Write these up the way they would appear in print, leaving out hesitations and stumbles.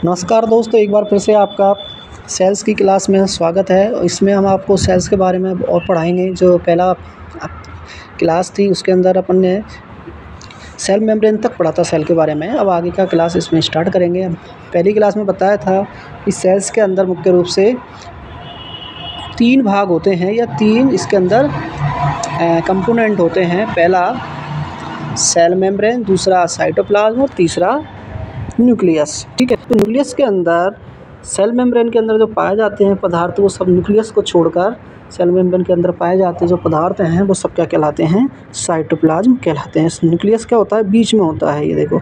नमस्कार दोस्तों, एक बार फिर से आपका सेल्स की क्लास में स्वागत है। इसमें हम आपको सेल्स के बारे में और पढ़ाएंगे। जो पहला क्लास थी उसके अंदर अपन ने सेल मेम्ब्रेन तक पढ़ा था सेल के बारे में। अब आगे का क्लास इसमें स्टार्ट करेंगे। अब पहली क्लास में बताया था कि सेल्स के अंदर मुख्य रूप से 3 भाग होते हैं या 3 इसके अंदर कंपोनेंट होते हैं। पहला सेल मेम्ब्रेन, दूसरा साइटोप्लाज्म और तीसरा न्यूक्लियस। ठीक है, तो न्यूक्लियस के अंदर सेल मेम्ब्रेन के अंदर जो पाए जाते हैं पदार्थ, वो सब न्यूक्लियस को छोड़कर सेल मेम्ब्रेन के अंदर पाए जाते हैं जो पदार्थ हैं वो सब क्या कहलाते हैं? साइटोप्लाज्म कहलाते हैं। न्यूक्लियस क्या होता है? बीच में होता है, ये देखो।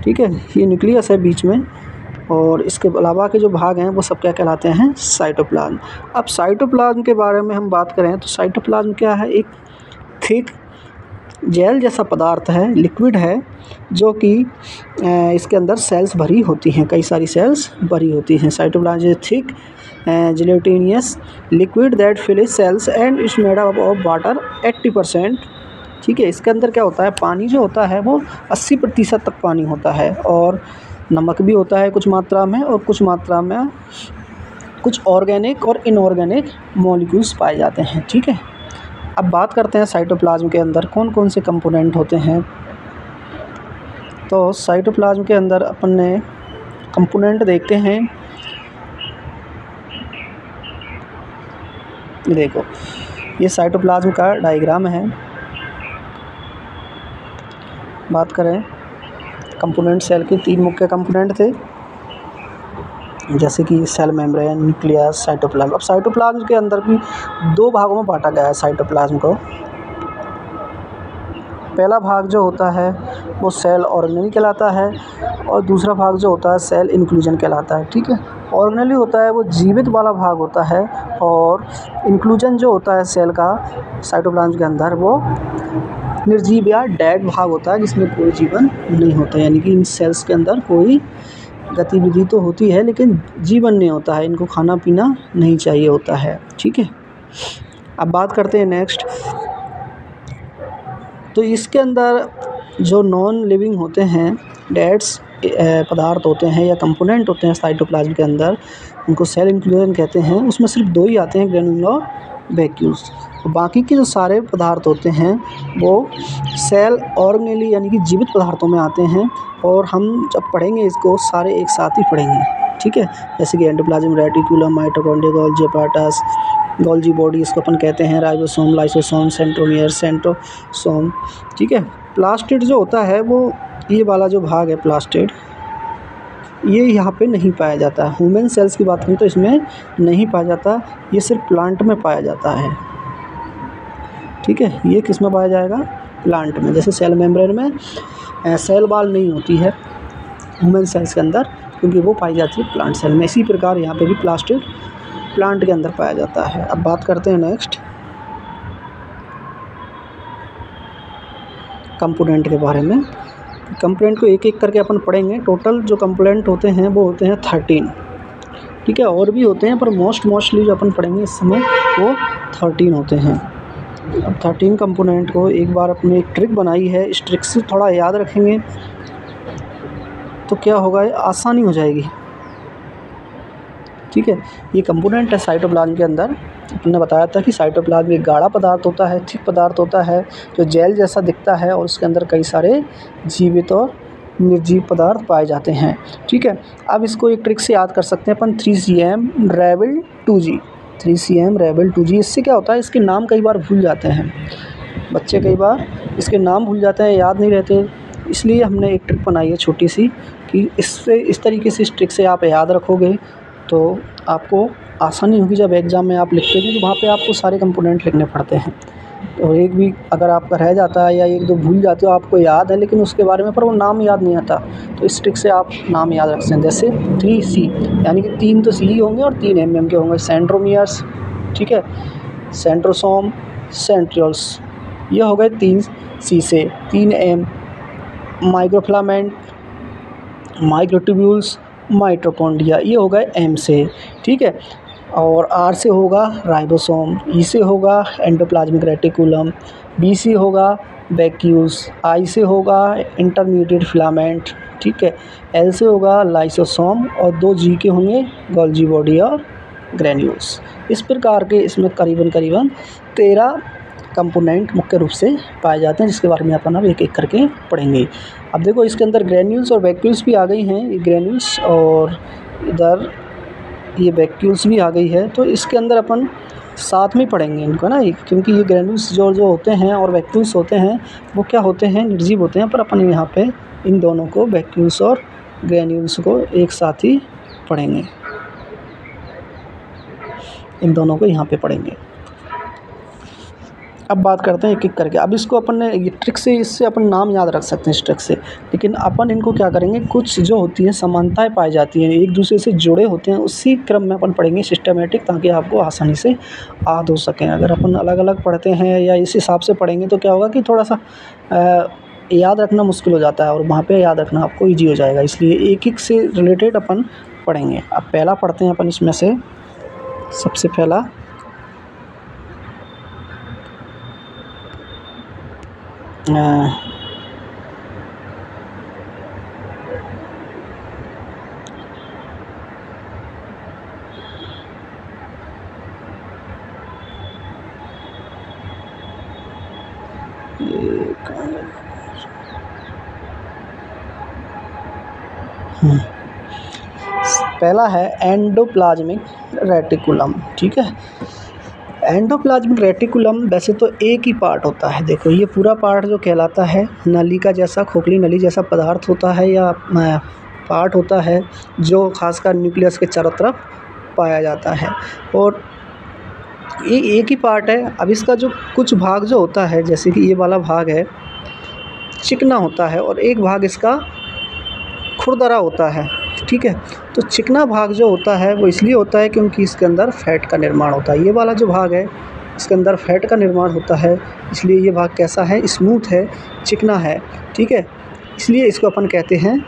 ठीक है, ये न्यूक्लियस है बीच में, और इसके अलावा के जो भाग हैं वो सब क्या कहलाते हैं? साइटोप्लाज्म। अब साइटोप्लाज्म के बारे में हम बात करें तो साइटोप्लाज्म क्या है? एक थिक जेल जैसा पदार्थ है, लिक्विड है, जो कि इसके अंदर सेल्स भरी होती हैं, कई सारी सेल्स भरी होती हैं। Cytoplasm is thick gelatinous liquid that fills cells and it's made up of water 80%। ठीक है, इसके अंदर क्या होता है? पानी जो होता है वो 80% तक पानी होता है, और नमक भी होता है कुछ मात्रा में, और कुछ मात्रा में कुछ ऑर्गेनिक और इनऑर्गेनिक मॉलिक्यूल्स पाए जाते हैं। ठीक है, अब बात करते हैं साइटोप्लाज्म के अंदर कौन कौन से कंपोनेंट होते हैं। तो साइटोप्लाज्म के अंदर अपन ने कंपोनेंट देखते हैं। देखो, ये साइटोप्लाज्म का डायग्राम है। बात करें कंपोनेंट, सेल के 3 मुख्य कंपोनेंट थे, जैसे कि सेल मेम्ब्रेन, न्यूक्लियस, साइटोप्लाज्म। अब साइटोप्लाज्म के अंदर भी 2 भागों में बांटा गया है साइटोप्लाज्म को। पहला भाग जो होता है वो सेल ऑर्गेनेली कहलाता है, और दूसरा भाग जो होता है सेल इंक्लूजन कहलाता है। ठीक है, ऑर्गेनेली होता है वो जीवित वाला भाग होता है, और इंक्लूजन जो होता है सेल का साइटोप्लाज्म के अंदर वो निर्जीव या डेड भाग होता है, जिसमें कोई जीवन नहीं होता। यानी कि इन सेल्स के अंदर कोई गतिविधि तो होती है लेकिन जीवन नहीं होता है, इनको खाना पीना नहीं चाहिए होता है। ठीक है, अब बात करते हैं नेक्स्ट। तो इसके अंदर जो नॉन लिविंग होते हैं, डेड्स पदार्थ होते हैं या कंपोनेंट होते हैं साइटोप्लाज्म के अंदर, उनको सेल इंक्लूजन कहते हैं। उसमें सिर्फ 2 ही आते हैं, ग्रेन्यूल और वैक्यूल्स। बाकी के जो सारे पदार्थ होते हैं वो सेल ऑर्गेनेली यानी कि जीवित पदार्थों में आते हैं, और हम जब पढ़ेंगे इसको सारे एक साथ ही पढ़ेंगे। ठीक है, जैसे कि endoplasm reticulum, mitochondria, Golgi apparatus, Golgi body इसको अपन कहते हैं, राइबोसोम, लाइसोसोम, सेंट्रोमियर, सेंट्रोसोम। ठीक है, प्लास्टिड जो होता है वो ये वाला जो भाग है प्लास्टिड, ये यहाँ पे नहीं पाया जाता। ह्यूमन सेल्स की बात करें तो इसमें नहीं पाया जाता, ये सिर्फ प्लांट में पाया जाता है। ठीक है, ये किस में पाया जाएगा? प्लांट में। जैसे सेल मेम्ब्रेन में सेल वॉल नहीं होती है ह्यूमन सेल्स के अंदर, क्योंकि वो पाई जाती है प्लांट सेल में। इसी प्रकार यहाँ पे भी प्लास्टिड प्लांट के अंदर पाया जाता है। अब बात करते हैं नेक्स्ट कंपोनेंट के बारे में। कंपोनेंट को एक एक करके अपन पढ़ेंगे। टोटल जो कंपोनेंट होते हैं वो होते हैं 13। ठीक है, और भी होते हैं पर मोस्टली जो अपन पढ़ेंगे इस समय वो 13 होते हैं। अब 13 कंपोनेंट को एक बार अपने एक ट्रिक बनाई है, इस ट्रिक से थोड़ा याद रखेंगे तो क्या होगा, आसानी हो जाएगी। ठीक है, ये कंपोनेंट है साइटोप्लाज्म के अंदर। आपने बताया था कि साइटोप्लाज्म एक गाढ़ा पदार्थ होता है, थिक पदार्थ होता है, जो जेल जैसा दिखता है, और उसके अंदर कई सारे जीवित और निर्जीव पदार्थ पाए जाते हैं। ठीक है, अब इसको एक ट्रिक से याद कर सकते हैं अपन, 3CM rebel 2G। 3CM rebel 2G, इससे क्या होता है, इसके नाम कई बार भूल जाते हैं बच्चे, कई बार इसके नाम भूल जाते हैं, याद नहीं रहते। इसलिए हमने एक ट्रिक बनाई है छोटी सी, कि इससे इस तरीके से इस ट्रिक से आप याद रखोगे तो आपको आसानी होगी। जब एग्ज़ाम में आप लिखते हैं तो वहाँ पे आपको सारे कंपोनेंट लिखने पड़ते हैं, और एक भी अगर आपका रह जाता है या 1-2 भूल जाते हो, आपको याद है लेकिन उसके बारे में पर वो नाम याद नहीं आता, तो इस ट्रिक से आप नाम याद रख सकते हैं। जैसे 3C यानी कि 3 तो C होंगे और 3 MM के होंगे, सेंट्रोमियर्स। ठीक है, सेंट्रोसोम, सेंट्रियोल्स, ये हो गए 3C से। 3M माइक्रोफिलामेंट, माइक्रोट्यूब्यूल्स, माइटोकॉन्ड्रिया, ये हो गए M से। ठीक है, और R से होगा राइबोसोम, E से होगा एंडोप्लाज्मिक रेटिकुलम, B से होगा वैक्यूल्स, आई से होगा इंटरमीडिएट फिलामेंट, ठीक है। एल से होगा लाइसोसोम और 2 जी के होंगे गोल्जी बॉडी और ग्रेन्यूल्स। इस प्रकार के इसमें करीबन 13 कंपोनेंट मुख्य रूप से पाए जाते हैं, जिसके बारे में अपन अब एक एक करके पढ़ेंगे। अब देखो इसके अंदर ग्रेन्यूल्स और वैक्यूल्स भी आ गई हैं, ये ग्रेन्यूल्स और इधर ये वैक्यूल्स भी आ गई है। तो इसके अंदर अपन साथ में पढ़ेंगे इनको ना, क्योंकि ये ग्रेन्यूल्स जो होते हैं और वैक्यूल्स होते हैं वो क्या होते हैं, निर्जीव होते हैं। पर अपन यहाँ पे इन दोनों को, वैक्यूल्स और ग्रेन्यूल्स को एक साथ ही पढ़ेंगे, इन दोनों को यहाँ पे पढ़ेंगे। अब बात करते हैं एक एक करके। अब इसको अपन ने ये ट्रिक से, इससे अपन नाम याद रख सकते हैं इस ट्रिक से, लेकिन अपन इनको क्या करेंगे, कुछ जो होती हैं समानताएं पाई जाती हैं, एक दूसरे से जुड़े होते हैं, उसी क्रम में अपन पढ़ेंगे सिस्टमेटिक, ताकि आपको आसानी से याद हो सकें। अगर अपन अलग अलग पढ़ते हैं या इस हिसाब से पढ़ेंगे तो क्या होगा कि थोड़ा सा याद रखना मुश्किल हो जाता है, और वहाँ पे याद रखना आपको ईजी हो जाएगा। इसलिए एक एक से रिलेटेड अपन पढ़ेंगे। अब पहला पढ़ते हैं अपन इसमें से, सबसे पहला पहला है एंडोप्लाज्मिक रेटिकुलम, ठीक है। एंडोप्लाज्मिक रेटिकुलम वैसे तो एक ही पार्ट होता है। देखो ये पूरा पार्ट जो कहलाता है नलिका जैसा, खोखली नली जैसा पदार्थ होता है या पार्ट होता है, जो खासकर न्यूक्लियस के चारों तरफ पाया जाता है, और ये एक ही पार्ट है। अब इसका जो कुछ भाग जो होता है, जैसे कि ये वाला भाग है चिकना होता है, और एक भाग इसका खुरदरा होता है, ठीक है। तो चिकना भाग जो होता है वो इसलिए होता है क्योंकि इसके अंदर फैट का निर्माण होता है। ये वाला जो भाग है इसके अंदर फैट का निर्माण होता है, इसलिए ये भाग कैसा है, स्मूथ है, चिकना है, ठीक है। इसलिए इसको अपन कहते हैं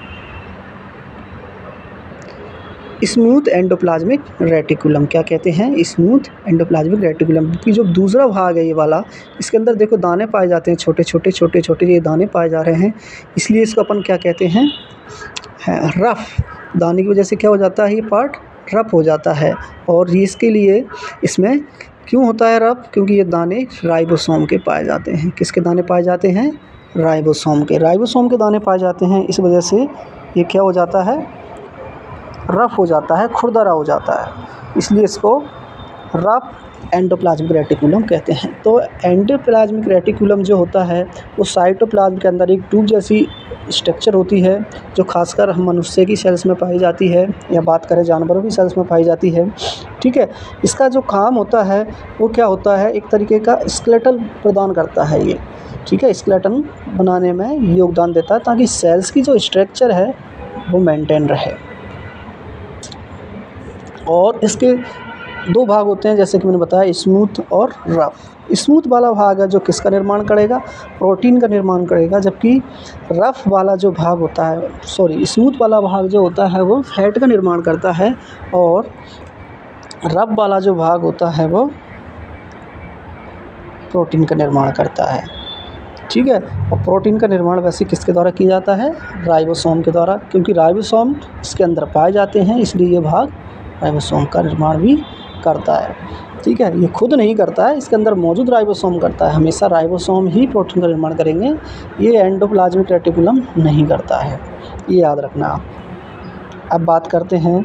स्मूथ एंडोप्लाज्मिक रेटिकुलम। क्या कहते हैं, स्मूथ एंडोप्लाज्मिक रेटिकुलम। कि जो दूसरा भाग है ये वाला, इसके अंदर देखो दाने पाए जाते हैं, छोटे छोटे छोटे छोटे ये दाने पाए जा रहे हैं, इसलिए इसको अपन क्या कहते हैं, रफ। दाने की वजह से क्या हो जाता है, ये पार्ट रफ हो जाता है। और ये इसके लिए इसमें क्यों होता है रफ, क्योंकि ये दाने राइबोसोम के पाए जाते हैं। किसके दाने पाए जाते हैं, राइबोसोम के। राइबोसोम के दाने पाए जाते हैं, इस वजह से ये क्या हो जाता है, रफ हो जाता है, खुरदरा हो जाता है, इसलिए इसको रफ एंडोप्लाज्मिक रेटिकुलम कहते हैं। तो एंडोप्लाज्मिक रेटिकुलम जो होता है वो साइटोप्लाज्म के अंदर एक ट्यूब जैसी स्ट्रक्चर होती है, जो खासकर हम मनुष्य की सेल्स में पाई जाती है, या बात करें जानवरों की सेल्स में पाई जाती है, ठीक है। इसका जो काम होता है वो क्या होता है, एक तरीके का स्केलेटल प्रदान करता है ये, ठीक है। स्केलेटन बनाने में योगदान देता है, ताकि सेल्स की जो स्ट्रक्चर है वो मेंटेन रहे। और इसके 2 भाग होते हैं, जैसे कि मैंने बताया, स्मूथ और रफ। स्मूथ वाला भाग है जो किसका निर्माण करेगा, प्रोटीन का निर्माण करेगा, जबकि रफ वाला जो भाग होता है, स्मूथ वाला भाग जो होता है वो फैट का निर्माण करता है, और रफ वाला जो भाग होता है वो प्रोटीन का निर्माण करता है, ठीक है। और प्रोटीन का निर्माण वैसे किसके द्वारा किया जाता है, राइबोसोम के द्वारा, क्योंकि राइबोसोम इसके अंदर पाए जाते हैं, इसलिए ये भाग राइबोसोम का निर्माण भी करता है, ठीक है। ये खुद नहीं करता है, इसके अंदर मौजूद राइबोसोम करता है। हमेशा राइबोसोम ही प्रोटीन का निर्माण करेंगे, ये एंडोप्लाज्मिक रेटिकुलम नहीं करता है, ये याद रखना आप। अब बात करते हैं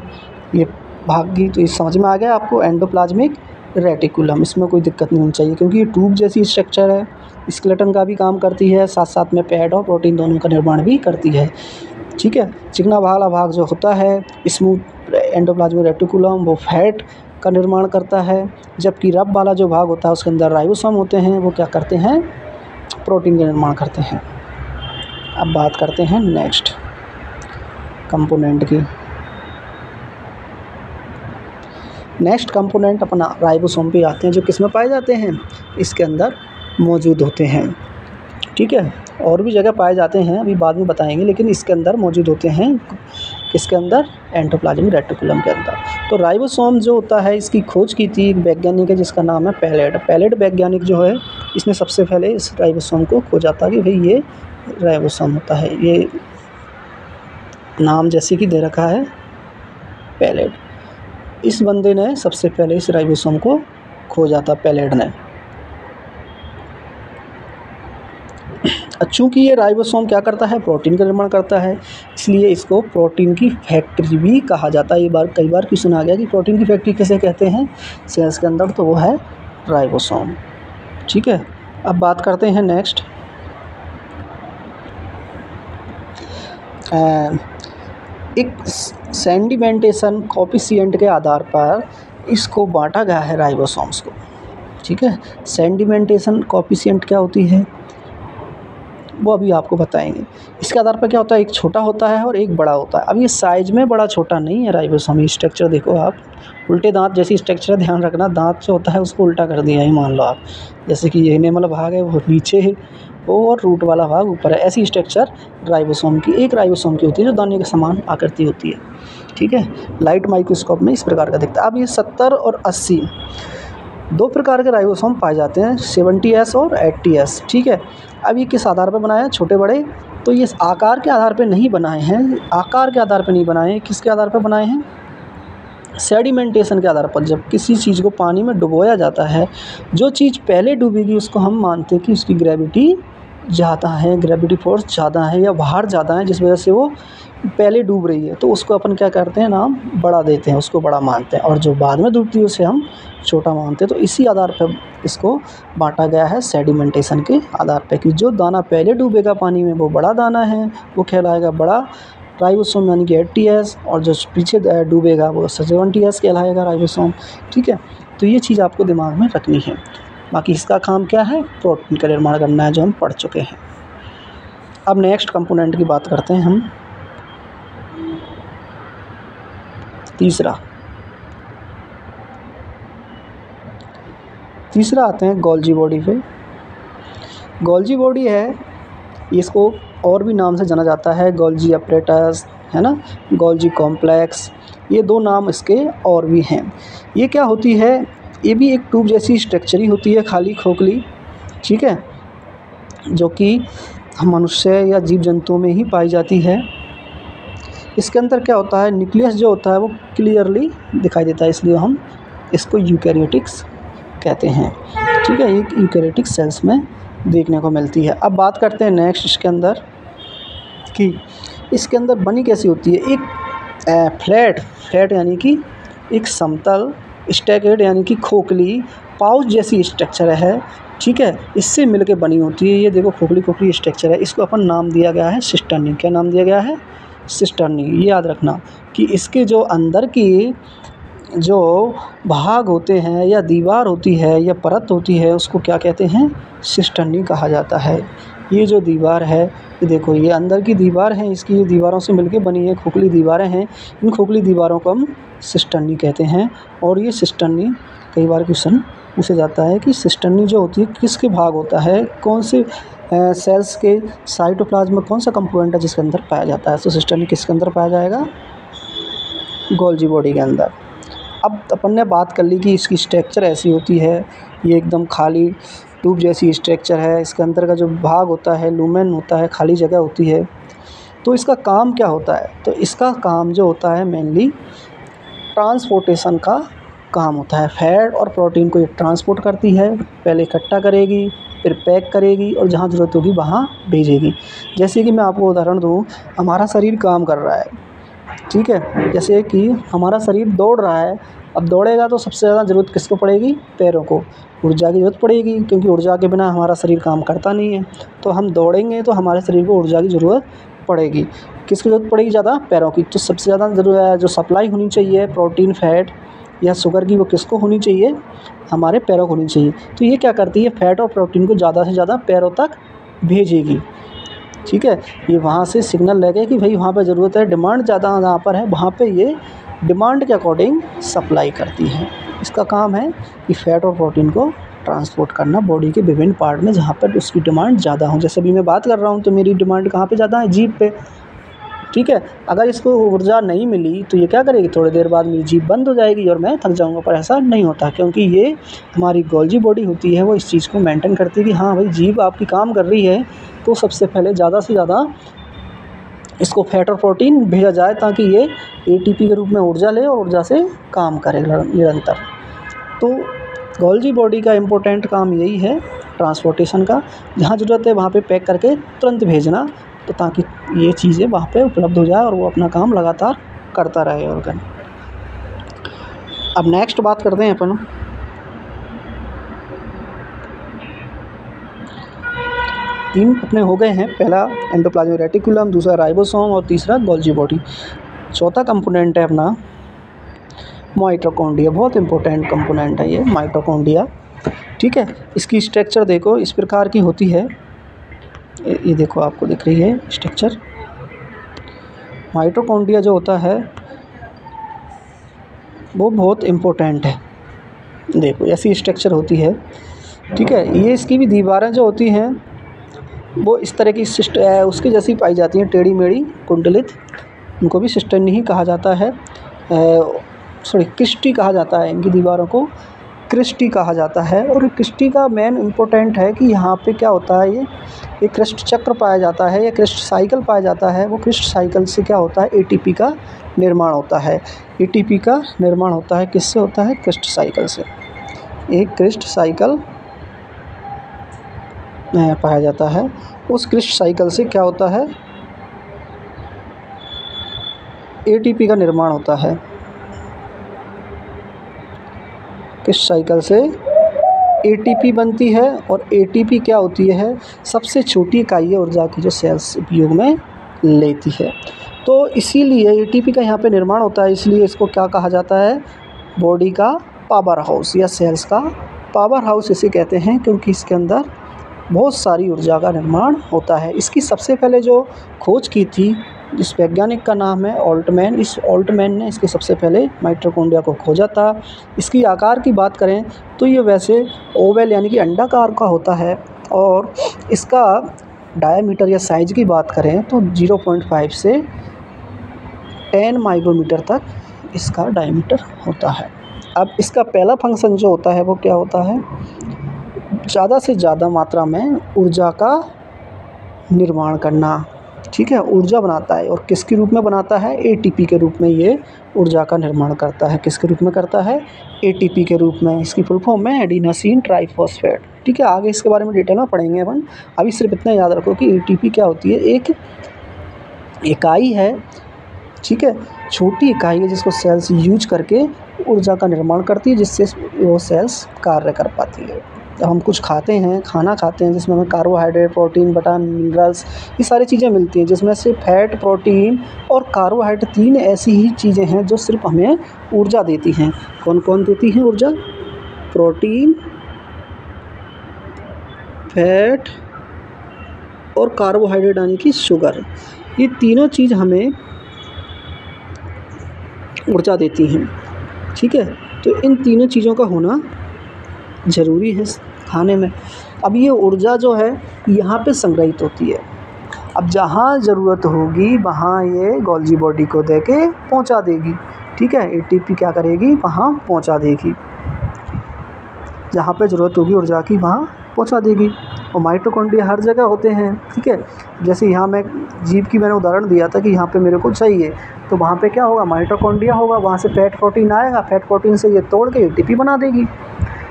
ये भाग की, तो ये समझ में आ गया आपको, एंडोप्लाज्मिक रेटिकुलम। इसमें कोई दिक्कत नहीं होनी चाहिए, क्योंकि ये ट्यूब जैसी स्ट्रक्चर है, स्केलेटन का भी काम करती है, साथ साथ में फैट और प्रोटीन दोनों का निर्माण भी करती है, ठीक है। चिकना वाला भाग जो होता है स्मूथ एंडोप्लाज्मिक रेटिकुलम, वो फैट का निर्माण करता है, जबकि रफ वाला जो भाग होता है उसके अंदर राइबोसोम होते हैं, वो क्या करते हैं, प्रोटीन का निर्माण करते हैं। अब बात करते हैं नेक्स्ट कंपोनेंट की। नेक्स्ट कंपोनेंट अपना राइबोसोम पे आते हैं, जो किस में पाए जाते हैं, इसके अंदर मौजूद होते हैं, ठीक है। और भी जगह पाए जाते हैं, अभी बाद में बताएंगे, लेकिन इसके अंदर मौजूद होते हैं। किसके अंदर, एंडोप्लाज्मिक रेटिकुलम के अंदर। तो राइबोसोम जो होता है इसकी खोज की थी एक वैज्ञानिक है जिसका नाम है पैलेट। पैलेट वैज्ञानिक जो है इसने सबसे पहले इस राइबोसोम को खोजा था कि भाई ये राइबोसोम होता है, ये नाम जैसे कि दे रखा है पैलेट। इस बंदे ने सबसे पहले इस राइबोसोम को खोजा था, पैलेट ने। चूँकि ये राइबोसोम क्या करता है, प्रोटीन का निर्माण करता है, इसलिए इसको प्रोटीन की फैक्ट्री भी कहा जाता है। ये कई बार क्वेश्चन आ गया कि प्रोटीन की फैक्ट्री किसे कहते हैं सेल्स के अंदर, तो वो है राइबोसोम। ठीक है, अब बात करते हैं नेक्स्ट। एक सेडिमेंटेशन कोएफिशिएंट के आधार पर इसको बांटा गया है राइबोसोम्स को। ठीक है, सेडिमेंटेशन कोएफिशिएंट क्या होती है वो अभी आपको बताएंगे। इसके आधार पर क्या होता है, एक छोटा होता है और एक बड़ा होता है। अब ये साइज में बड़ा छोटा नहीं है राइबोसोम। स्ट्रक्चर देखो आप, उल्टे दांत जैसी स्ट्रक्चर, ध्यान रखना, दांत जो होता है उसको उल्टा कर दिया ही मान लो आप, जैसे कि ये एनिमल भाग है वो नीचे है वो और रूट वाला भाग ऊपर है। ऐसी स्ट्रक्चर राइबोसोम की, एक राइबोसोम की होती है जो दाने के समान आकृति होती है। ठीक है, लाइट माइक्रोस्कोप में इस प्रकार का दिखता है। अब ये 70 और 80 दो प्रकार के राइबोसोम पाए जाते हैं, 70S और 80S। ठीक है, अब ये किस आधार पर बनाए हैं, छोटे बड़े, तो ये आकार के आधार पर नहीं बनाए हैं, आकार के आधार पर नहीं बनाए हैं, किसके आधार पर बनाए हैं, सेडिमेंटेशन के आधार पर। जब किसी चीज़ को पानी में डुबोया जाता है, जो चीज़ पहले डूबेगी उसको हम मानते हैं कि उसकी ग्रेविटी ज़्यादा है, ग्रेविटी फोर्स ज़्यादा है या भार ज़्यादा है, जिस वजह से वो पहले डूब रही है, तो उसको अपन क्या करते हैं, नाम बड़ा देते हैं, उसको बड़ा मानते हैं, और जो बाद में डूबती है उसे हम छोटा मानते हैं। तो इसी आधार पर इसको बांटा गया है सेडिमेंटेशन के आधार पर, कि जो दाना पहले डूबेगा पानी में वो बड़ा दाना है, वो कहलाएगा बड़ा राइबोसोम यानी कि 80S, और जो पीछे डूबेगा वो 70S कहलाएगा राइबोसोम। ठीक है, तो ये चीज़ आपको दिमाग में रखनी है। बाकी इसका काम क्या है, प्रोटीन का निर्माण करना है, जो हम पढ़ चुके हैं। अब नेक्स्ट कंपोनेंट की बात करते हैं हम, तीसरा आते हैं गोल्जी बॉडी पे। गोल्जी बॉडी है, इसको और भी नाम से जाना जाता है, गोल्जी अपरेटस है ना, गोल्जी कॉम्प्लेक्स, ये दो नाम इसके और भी हैं। ये क्या होती है, ये भी एक ट्यूब जैसी स्ट्रक्चर ही होती है, खाली खोखली। ठीक है, जो कि मनुष्य या जीव जंतुओं में ही पाई जाती है। इसके अंदर क्या होता है, न्यूक्लियस जो होता है वो क्लियरली दिखाई देता है, इसलिए हम इसको यूकैरियोटिक्स कहते हैं। ठीक है, ये यूकैरियोटिक सेल्स में देखने को मिलती है। अब बात करते हैं नेक्स्ट इसके अंदर कि इसके अंदर बनी कैसी होती है। एक फ्लैट यानी कि एक समतल, स्टैकेड यानी कि खोखली, पाउच जैसी स्ट्रक्चर है। ठीक है, इससे मिलके बनी होती है। ये देखो खोखली स्ट्रक्चर है, इसको अपन नाम दिया गया है सिस्टर्नी। क्या नाम दिया गया है, सिस्टर्नी। ये याद रखना कि इसके जो अंदर की जो भाग होते हैं या दीवार होती है या परत होती है उसको क्या कहते हैं, सिस्टर्नी कहा जाता है। ये जो दीवार है, ये देखो, ये अंदर की दीवार है, इसकी दीवारों से मिलके बनी है खोखली दीवारें हैं। इन खोखली दीवारों को हम सिस्टर्नी कहते हैं। और ये सिस्टर्नी कई बार क्वेश्चन पूछा जाता है कि सिस्टर्नी जो होती है किसके भाग होता है, कौन से सेल्स के साइटोप्लाज्म में कौन सा कंपोनेंट है जिसके अंदर पाया जाता है। तो सिस्टर्नी किसके अंदर पाया जाएगा, गोल्जी बॉडी के अंदर। अब अपन ने बात कर ली कि इसकी स्ट्रक्चर ऐसी होती है, ये एकदम खाली ट्यूब जैसी स्ट्रक्चर है। इसके अंदर का जो भाग होता है, लूमेन होता है, खाली जगह होती है। तो इसका काम क्या होता है, तो इसका काम जो होता है मेनली ट्रांसपोर्टेशन का काम होता है। फैट और प्रोटीन को ये ट्रांसपोर्ट करती है, पहले इकट्ठा करेगी, फिर पैक करेगी और जहाँ ज़रूरत होगी वहाँ भेजेगी। जैसे कि मैं आपको उदाहरण दूँ, हमारा शरीर काम कर रहा है, ठीक है, जैसे कि हमारा शरीर दौड़ रहा है। अब दौड़ेगा तो सबसे ज़्यादा ज़रूरत किसको पड़ेगी, पैरों को, ऊर्जा की ज़रूरत पड़ेगी, क्योंकि ऊर्जा के बिना हमारा शरीर काम करता नहीं है। तो हम दौड़ेंगे तो हमारे शरीर को ऊर्जा की ज़रूरत पड़ेगी। किसकी ज़रूरत पड़ेगी ज़्यादा, पैरों की। तो सबसे ज़्यादा जो सप्लाई होनी चाहिए प्रोटीन, फैट या शुगर की, वो किसको होनी चाहिए, हमारे पैरों को होनी चाहिए। तो ये क्या करती है, फैट और प्रोटीन को ज़्यादा से ज़्यादा पैरों तक भेजेगी। ठीक है, ये वहाँ से सिग्नल लेके कि भाई वहाँ पे ज़रूरत है, डिमांड ज़्यादा जहाँ पर है वहाँ पे ये डिमांड के अकॉर्डिंग सप्लाई करती है। इसका काम है कि फैट और प्रोटीन को ट्रांसपोर्ट करना बॉडी के विभिन्न पार्ट में जहाँ पर उसकी डिमांड ज़्यादा हो। जैसे अभी मैं बात कर रहा हूँ तो मेरी डिमांड कहाँ पे ज़्यादा है, जीभ पे। ठीक है। अगर इसको ऊर्जा नहीं मिली तो ये क्या करेगी, थोड़ी देर बाद मेरी जीभ बंद हो जाएगी और मैं थक जाऊँगा, पर ऐसा नहीं होता, क्योंकि ये हमारी गोल्जी बॉडी होती है वो इस चीज़ को मेंटेन करती है कि हाँ भाई जीभ आपकी काम कर रही है, तो सबसे पहले ज़्यादा से ज़्यादा इसको फैट और प्रोटीन भेजा जाए ताकि ये एटीपी के रूप में ऊर्जा ले और ऊर्जा से काम करे निरंतर। तो गोल्जी बॉडी का इम्पोर्टेंट काम यही है ट्रांसपोर्टेशन का, जहाँ ज़रूरत है वहाँ पे पैक करके तुरंत भेजना, तो ताकि ये चीज़ें वहाँ पे उपलब्ध हो जाए और वो अपना काम लगातार करता रहे ऑर्गन। अब नेक्स्ट बात करते हैं अपन तीन अपने हो गए हैं, पहला एंडोप्लाज्मिक रेटिकुलम, दूसरा राइबोसोम और तीसरा गोल्जी बॉडी। चौथा कंपोनेंट है अपना माइटोकॉन्ड्रिया, बहुत इंपॉर्टेंट कंपोनेंट है ये माइटोकॉन्ड्रिया। ठीक है, इसकी स्ट्रक्चर देखो इस प्रकार की होती है, ये देखो आपको दिख रही है स्ट्रक्चर। माइटोकॉन्ड्रिया जो होता है वो बहुत इम्पोर्टेंट है, देखो ऐसी स्ट्रक्चर होती है। ठीक है, ये इसकी भी दीवारें जो होती हैं वो इस तरह की उसकी जैसी पाई जाती हैं, टेढ़ी मेढ़ी कुंडलित, उनको भी सिस्टर्न ही कहा जाता है, क्रिस्टी कहा जाता है, इनकी दीवारों को क्रिस्टी कहा जाता है। और क्रिस्टी का मेन इम्पोर्टेंट है कि यहाँ पे क्या होता है, ये क्रिस्ट चक्र पाया जाता है या क्रिस्ट साइकिल पाया जाता है। वो क्रिस्ट साइकिल से क्या होता है, एटीपी का निर्माण होता है। एटीपी का निर्माण होता है किससे होता है, क्रिस्ट साइकिल से। एक क्रिस्ट साइकिल पाया जाता है, उस क्रिस्ट साइकिल से क्या होता है, एटीपी का निर्माण होता है। क्रिस्ट साइकिल से एटीपी बनती है और एटीपी क्या होती है, सबसे छोटी इकाई है ऊर्जा की जो सेल्स उपयोग में लेती है। तो इसीलिए एटीपी का यहाँ पे निर्माण होता है, इसलिए इसको क्या कहा जाता है, बॉडी का पावर हाउस या सेल्स का पावर हाउस इसे कहते हैं, क्योंकि इसके अंदर बहुत सारी ऊर्जा का निर्माण होता है। इसकी सबसे पहले जो खोज की थी, जिस वैज्ञानिक का नाम है ऑल्टमैन, इस ऑल्टमैन ने इसके सबसे पहले माइटोकॉन्ड्रिया को खोजा था। इसकी आकार की बात करें तो ये वैसे ओवल यानी कि अंडाकार का होता है, और इसका डायमीटर या साइज़ की बात करें तो 0.5 से 10 माइक्रोमीटर तक इसका डायमीटर होता है। अब इसका पहला फंक्शन जो होता है वो क्या होता है, ज़्यादा से ज़्यादा मात्रा में ऊर्जा का निर्माण करना। ठीक है, ऊर्जा बनाता है, और किसके रूप में बनाता है, एटीपी के रूप में ये ऊर्जा का निर्माण करता है। किसके रूप में करता है, एटीपी के रूप में। इसकी फुल फॉर्म है एडिनोसिन ट्राइफॉस्फेट। ठीक है, आगे इसके बारे में डिटेल में पढ़ेंगे अपन, अभी सिर्फ इतना याद रखो कि एटीपी क्या होती है, एक इकाई है। ठीक है, छोटी इकाई है जिसको सेल्स यूज करके ऊर्जा का निर्माण करती है, जिससे वो सेल्स कार्य कर पाती है। जब हम कुछ खाते हैं, खाना खाते हैं, जिसमें हमें कार्बोहाइड्रेट, प्रोटीन, विटामिन, मिनरल्स, ये सारी चीज़ें मिलती हैं, जिसमें से फैट, प्रोटीन और कार्बोहाइड्रेट 3 ऐसी ही चीज़ें हैं जो सिर्फ हमें ऊर्जा देती हैं। कौन कौन देती हैं ऊर्जा, प्रोटीन, फैट और कार्बोहाइड्रेट यानी कि शुगर, ये तीनों चीज़ हमें ऊर्जा देती हैं। ठीक है, तो इन तीनों चीज़ों का होना ज़रूरी है खाने में। अब ये ऊर्जा जो है यहाँ पे संग्रहित होती है, अब जहाँ ज़रूरत होगी वहाँ ये गोल्जी बॉडी को दे के पहुँचा देगी। ठीक है, एटीपी क्या करेगी, वहाँ पहुँचा देगी, जहाँ पे ज़रूरत होगी ऊर्जा की वहाँ पहुँचा देगी। और माइटोकॉन्ड्रिया हर जगह होते हैं। ठीक है, जैसे यहाँ मैं जीभ की मैंने उदाहरण दिया था कि यहाँ पे मेरे को चाहिए, तो वहाँ पे क्या होगा, माइटोकॉन्ड्रिया होगा, वहाँ से फैट प्रोटीन आएगा, फैट प्रोटीन से ये तोड़ के एटीपी बना देगी।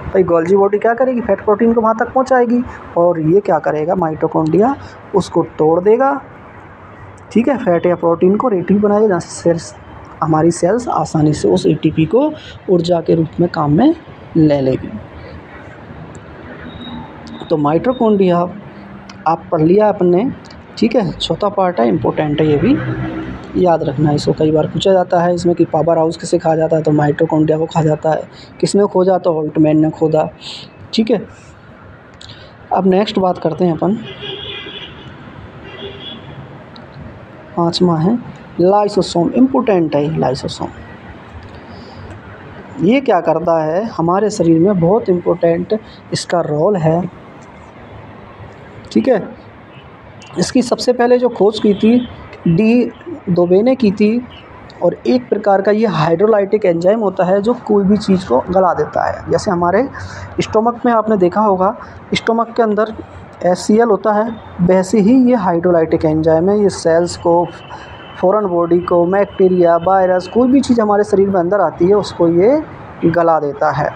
भाई गोल्जी बॉडी क्या करेगी, फैट प्रोटीन को वहाँ तक पहुँचाएगी, और ये क्या करेगा, माइटोकॉन्ड्रिया उसको तोड़ देगा। ठीक है, फैट या प्रोटीन को एटीपी बनाएगा, जहाँ से सेल्स हमारी सेल्स आसानी से उस एटीपी को ऊर्जा के रूप में काम में ले लेगी। तो माइटोकॉन्ड्रिया आप पढ़ लिया आपने। ठीक है, चौथा पार्ट है, इम्पोर्टेंट है, ये भी याद रखना है। इसको कई बार पूछा जाता है इसमें कि पावर हाउस किसे कहा जाता है, तो माइटोकॉन्ड्रिया को कहा जाता है। किसने खोजा, तो ऑल्टमैन ने खोदा। ठीक है, अब नेक्स्ट बात करते हैं अपन, पांचवा है लाइसोसोम। इम्पोर्टेंट है लाइसोसोम, ये क्या करता है हमारे शरीर में, बहुत इम्पोर्टेंट इसका रोल है। ठीक है, इसकी सबसे पहले जो खोज की थी डी दोबेने की थी। और एक प्रकार का ये हाइड्रोलाइटिक एंजाइम होता है जो कोई भी चीज़ को गला देता है। जैसे हमारे स्टोमक में आपने देखा होगा, स्टोमक के अंदर HCl होता है, वैसे ही ये हाइड्रोलाइटिक एंजाइम है। ये सेल्स को, फॉरेन बॉडी को, बैक्टीरिया, वायरस, कोई भी चीज़ हमारे शरीर में अंदर आती है उसको ये गला देता है।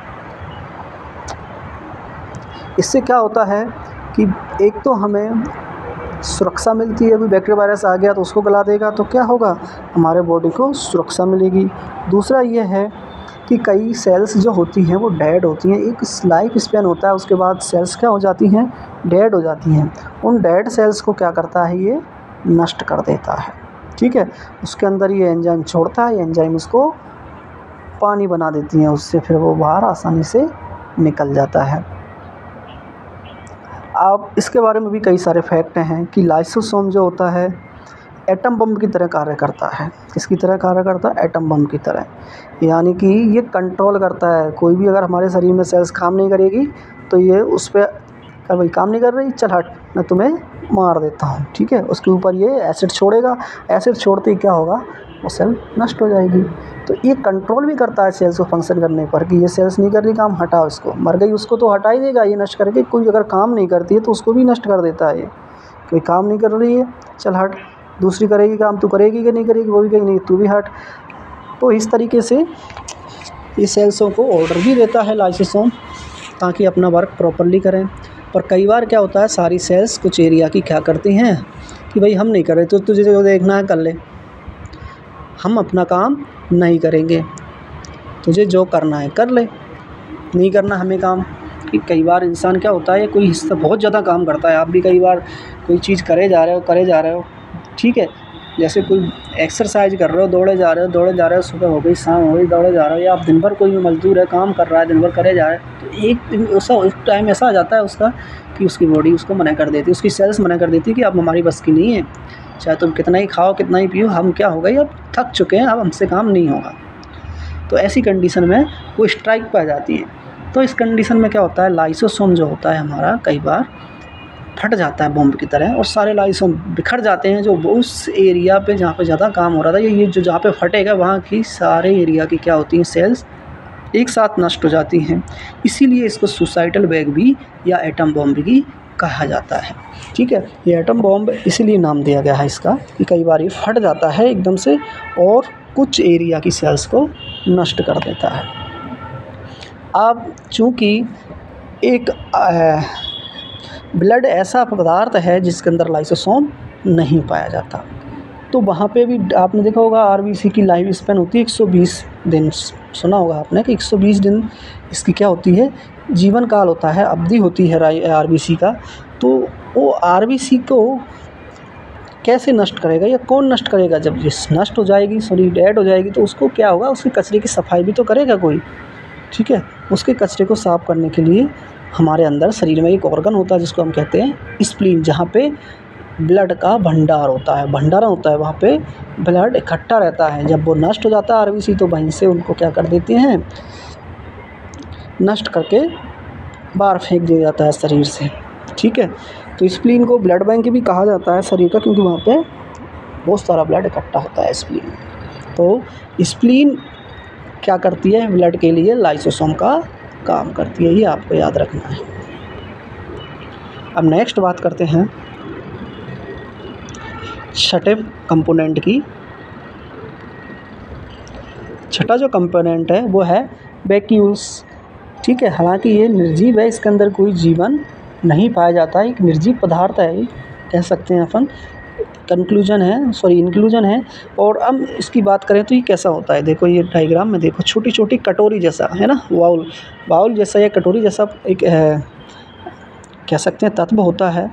इससे क्या होता है कि एक तो हमें सुरक्षा मिलती है, कोई बैक्टीरिया वायरस आ गया तो उसको गला देगा तो क्या होगा, हमारे बॉडी को सुरक्षा मिलेगी। दूसरा ये है कि कई सेल्स जो होती हैं वो डेड होती हैं, एक लाइफ स्पैन होता है, उसके बाद सेल्स क्या हो जाती हैं, डेड हो जाती हैं। उन डेड सेल्स को क्या करता है, ये नष्ट कर देता है। ठीक है, उसके अंदर ये एंजाइम छोड़ता है, एंजाइम इसको पानी बना देती हैं, उससे फिर वो बाहर आसानी से निकल जाता है। अब इसके बारे में भी कई सारे फैक्ट हैं कि लाइसोसोम जो होता है एटम बम की तरह कार्य करता है। किसकी तरह कार्य करता है, एटम बम की तरह। यानी कि ये कंट्रोल करता है, कोई भी अगर हमारे शरीर में सेल्स काम नहीं करेगी तो ये उस पर, क्या भाई काम नहीं कर रही, चल हट मैं तुम्हें मार देता हूँ। ठीक है, उसके ऊपर ये एसिड छोड़ेगा, एसिड छोड़ते ही क्या होगा, वो सेल नष्ट हो जाएगी। तो ये कंट्रोल भी करता है सेल्स को फंक्शन करने पर कि ये सेल्स नहीं कर रही काम, हटाओ इसको, मर गई उसको तो हटा ही देगा ये नष्ट करके। कोई अगर काम नहीं करती है तो उसको भी नष्ट कर देता है। ये कोई काम नहीं कर रही है, चल हट, दूसरी करेगी काम, तू करेगी कि नहीं करेगी, वो भी कहेगी नहीं तू भी हट। तो इस तरीके से ये सेल्सों को ऑर्डर भी देता है लाइसोसोम, ताकि अपना वर्क प्रॉपरली करें। और कई बार क्या होता है, सारी सेल्स कुछ एरिया की क्या करती हैं कि भाई हम नहीं कर रहे तो तुझे जो देखना है कर ले, हम अपना काम नहीं करेंगे, तुझे जो करना है कर ले, नहीं करना हमें काम। कि कई बार इंसान क्या होता है, कोई हिस्सा बहुत ज़्यादा काम करता है। आप भी कई बार कोई चीज़ करे जा रहे हो, ठीक है, जैसे कोई एक्सरसाइज कर रहे हो, दौड़े जा रहे हो, सुबह हो गई शाम हो गई, दौड़े जा रहे हो, या आप दिन भर कोई मजदूर है काम कर रहा है, दिन भर करे जा रहे हैं, तो एक दिन एक टाइम ऐसा आ जाता है उसका कि उसकी बॉडी उसको मना कर देती है, उसकी सेल्स मना कर देती है कि अब हमारी बस की नहीं है, चाहे तुम कितना ही खाओ कितना ही पियो, हम क्या हो गई अब थक चुके हैं, अब हमसे काम नहीं होगा। तो ऐसी कंडीशन में वो स्ट्राइक पे आ जाती है। तो इस कंडीशन में क्या होता है, लाइसोसोम जो होता है हमारा कई बार फट जाता है बॉम्ब की तरह, और सारे लाइसोम बिखर जाते हैं जो उस एरिया पे जहाँ पे ज़्यादा काम हो रहा था। ये जो जहाँ पे फटेगा वहाँ की सारे एरिया की क्या होती हैं, सेल्स एक साथ नष्ट हो जाती हैं। इसीलिए इसको सुसाइडल बैग भी या एटम बॉम्ब भी कहा जाता है। ठीक है, ये एटम बॉम्ब इसीलिए नाम दिया गया है इसका कि कई बार ये फट जाता है एकदम से और कुछ एरिया की सेल्स को नष्ट कर देता है। अब चूँकि एक ब्लड ऐसा पदार्थ है जिसके अंदर लाइसोसोम नहीं पाया जाता, तो वहाँ पे भी आपने देखा होगा आरबीसी की लाइफ स्पैन होती है 120 दिन। सुना होगा आपने कि 120 दिन इसकी क्या होती है, जीवन काल होता है, अवधि होती है आरबीसी का। तो वो आरबीसी को कैसे नष्ट करेगा या कौन नष्ट करेगा, जब ये नष्ट हो जाएगी, सॉरी डेड हो जाएगी, तो उसको क्या होगा, उसके कचरे की सफाई भी तो करेगा कोई। ठीक है, उसके कचरे को साफ़ करने के लिए हमारे अंदर शरीर में एक ऑर्गन होता है जिसको हम कहते हैं स्प्लीन, जहाँ पे ब्लड का भंडारण होता है, वहाँ पे ब्लड इकट्ठा रहता है। जब वो नष्ट हो जाता है आरबीसी तो वहीं से उनको क्या कर देते हैं, नष्ट करके बाहर फेंक दिया जाता है शरीर से। ठीक है, तो स्प्लीन को ब्लड बैंक भी कहा जाता है शरीर का, क्योंकि वहाँ पे बहुत सारा ब्लड इकट्ठा होता है स्प्लीन। तो स्प्लीन क्या करती है, ब्लड के लिए लाइसोसोम का काम करती है, ये आपको याद रखना है। अब नेक्स्ट बात करते हैं छठे कंपोनेंट की। छठा जो कंपोनेंट है वो है वैक्यूल्स। ठीक है, हालांकि ये निर्जीव है, इसके अंदर कोई जीवन नहीं पाया जाता है, एक निर्जीव पदार्थ है, कह सकते हैं अपन, इंक्लूजन है। और अब इसकी बात करें तो ये कैसा होता है, देखो ये डायग्राम में देखो, छोटी छोटी कटोरी जैसा है ना, बाउल जैसा या कटोरी जैसा एक कह सकते हैं तत्व होता है।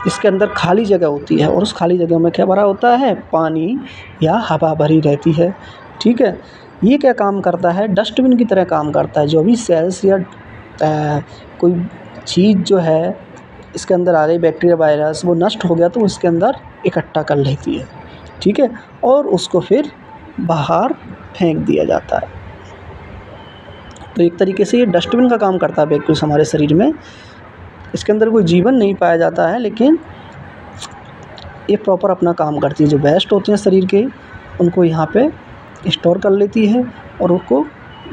इसके अंदर खाली जगह होती है और उस खाली जगह में क्या भरा होता है, पानी या हवा भरी रहती है। ठीक है, ये क्या काम करता है, डस्टबिन की तरह काम करता है। जो भी सेल्स या कोई चीज़ जो है इसके अंदर आ गई, बैक्टीरिया वायरस, वो नष्ट हो गया तो इसके अंदर इकट्ठा कर लेती है। ठीक है, और उसको फिर बाहर फेंक दिया जाता है। तो एक तरीके से ये डस्टबिन का काम करता है वैक्यूल्स हमारे शरीर में। इसके अंदर कोई जीवन नहीं पाया जाता है, लेकिन ये प्रॉपर अपना काम करती है। जो वेस्ट होते हैं शरीर के उनको यहाँ पे स्टोर कर लेती है और उसको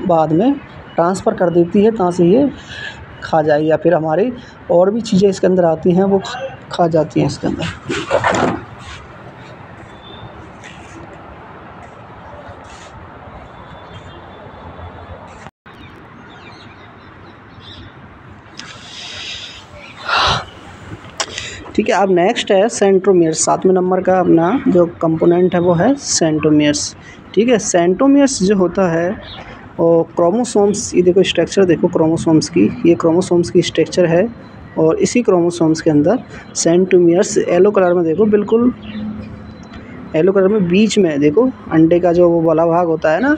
बाद में ट्रांसफ़र कर देती है, कहाँ से ये खा जाए या फिर हमारी और भी चीज़ें इसके अंदर आती हैं वो खा जाती हैं इसके अंदर। ठीक है, अब नेक्स्ट है सेंट्रोमियर्स। 7वें नंबर का अपना जो कंपोनेंट है वो है सेंट्रोमियर्स। ठीक है, सेंट्रोमियर्स जो होता है और क्रोमोसोम्स, ये देखो स्ट्रक्चर देखो क्रोमोसोम्स की, ये क्रोमोसोम्स की स्ट्रक्चर है और इसी क्रोमोसोम्स के अंदर सेंट्रोमियर्स येलो कलर में देखो, बिल्कुल येलो कलर में बीच में देखो अंडे का जो वो वाला भाग होता है ना,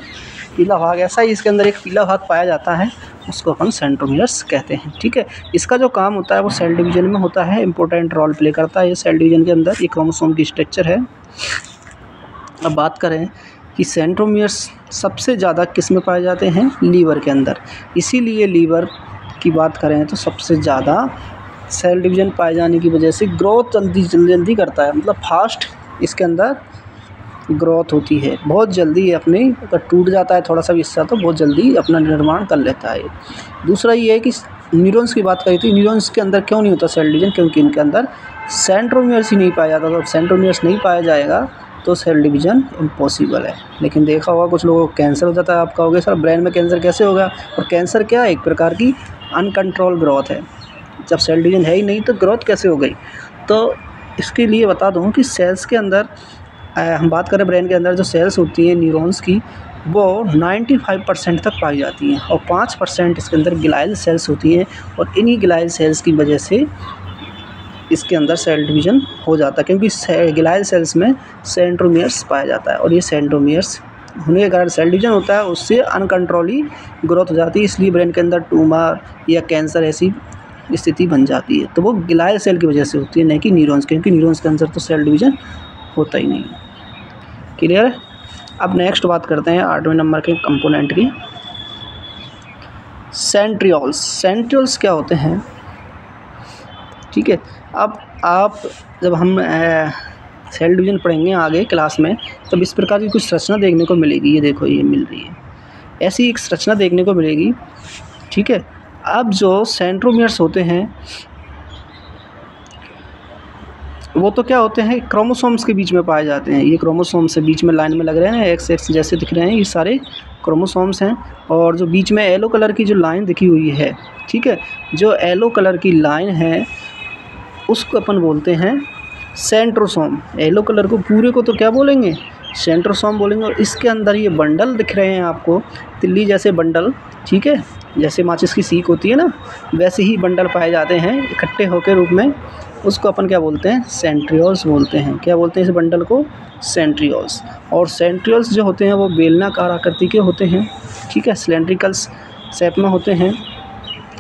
पीला भाग, ऐसा ही इसके अंदर एक पीला भाग पाया जाता है, उसको अपन सेंट्रोमियर्स कहते हैं। ठीक है, इसका जो काम होता है वो सेल डिवीजन में होता है, इंपॉर्टेंट रोल प्ले करता है ये सेल डिवीजन के अंदर। ये क्रोमोसोम की स्ट्रक्चर है। अब बात करें कि सेंट्रोमियर्स सबसे ज़्यादा किस में पाए जाते हैं, लीवर के अंदर। इसीलिए लीवर की बात करें तो सबसे ज़्यादा सेल डिवीजन पाए जाने की वजह से ग्रोथ जल्दी करता है, मतलब फास्ट इसके अंदर ग्रोथ होती है, बहुत जल्दी अपने, अगर टूट जाता है थोड़ा सा भी हिस्सा तो बहुत जल्दी अपना निर्माण कर लेता है। दूसरा ये है कि न्यूरॉन्स की बात करी थी, न्यूरॉन्स के अंदर क्यों नहीं होता सेल डिवीजन, क्योंकि इनके अंदर सेंट्रोमियर्स ही नहीं पाया जाता। तो सेंट्रोमियर्स नहीं पाया जाएगा तो सेल डिवीजन इम्पॉसिबल है। लेकिन देखा होगा कुछ लोगों को कैंसर हो जाता है, आप कहोगे सर ब्रेन में कैंसर कैसे होगा, और कैंसर क्या है, एक प्रकार की अनकंट्रोल ग्रोथ है। जब सेल डिवीजन है ही नहीं तो ग्रोथ कैसे हो गई। तो इसके लिए बता दूँ कि सेल्स के अंदर हम बात करें ब्रेन के अंदर जो सेल्स होती हैं न्यूरॉन्स की, वो 95% तक पाई जाती हैं और 5% इसके अंदर ग्लाइल सेल्स होती हैं, और इन्हीं ग्लाइल सेल्स की वजह से इसके अंदर सेल डिवीजन हो जाता है, क्योंकि ग्लाइल सेल्स में सेंट्रोमियर्स पाया जाता है और ये सेंट्रोमियर्स होने के कारण सेल डिवीजन होता है, उससे अनकंट्रोली ग्रोथ हो जाती है, इसलिए ब्रेन के अंदर ट्यूमर या कैंसर ऐसी स्थिति बन जाती है। तो वो ग्लाइल सेल की वजह से होती है, नहीं कि न्यूरॉन्स, क्योंकि न्यूरॉन्स के अंदर तो सेल डिवीजन होता ही नहीं। क्लियर है। अब नेक्स्ट बात करते हैं 8वें नंबर के कंपोनेंट की, सेंट्रियोल्स। सेंट्रियोल्स क्या होते हैं, ठीक है। अब आप जब हम सेल डिवीजन पढ़ेंगे आगे क्लास में, तब इस प्रकार की कुछ संरचना देखने को मिलेगी। ये देखो ये मिल रही है, ऐसी एक संरचना देखने को मिलेगी। ठीक है, अब जो सेंट्रोमियर्स होते हैं वो तो क्या होते हैं, क्रोमोसोम्स के बीच में पाए जाते हैं। ये क्रोमोसोम से बीच में लाइन में लग रहे हैं ना, एक्स एक्स जैसे दिख रहे हैं, ये सारे क्रोमोसोम्स हैं। और जो बीच में येलो कलर की जो लाइन दिखी हुई है, ठीक है, जो येलो कलर की लाइन है उसको अपन बोलते हैं सेंट्रोसोम। येलो कलर को पूरे को तो क्या बोलेंगे, सेंट्रोसोम बोलेंगे। और इसके अंदर ये बंडल दिख रहे हैं आपको, तिल्ली जैसे बंडल, ठीक है, जैसे माचिस की सीख होती है ना, वैसे ही बंडल पाए जाते हैं इकट्ठे होकर रूप में, उसको अपन क्या बोलते हैं, सेंट्रियोल्स बोलते हैं। क्या बोलते हैं इस बंडल को, सेंट्रियोल्स। और सेंट्रियोल्स जो होते हैं वो बेलनाकार आकृति के होते हैं, ठीक है, सिलेंड्रिकल्स शेप में होते हैं।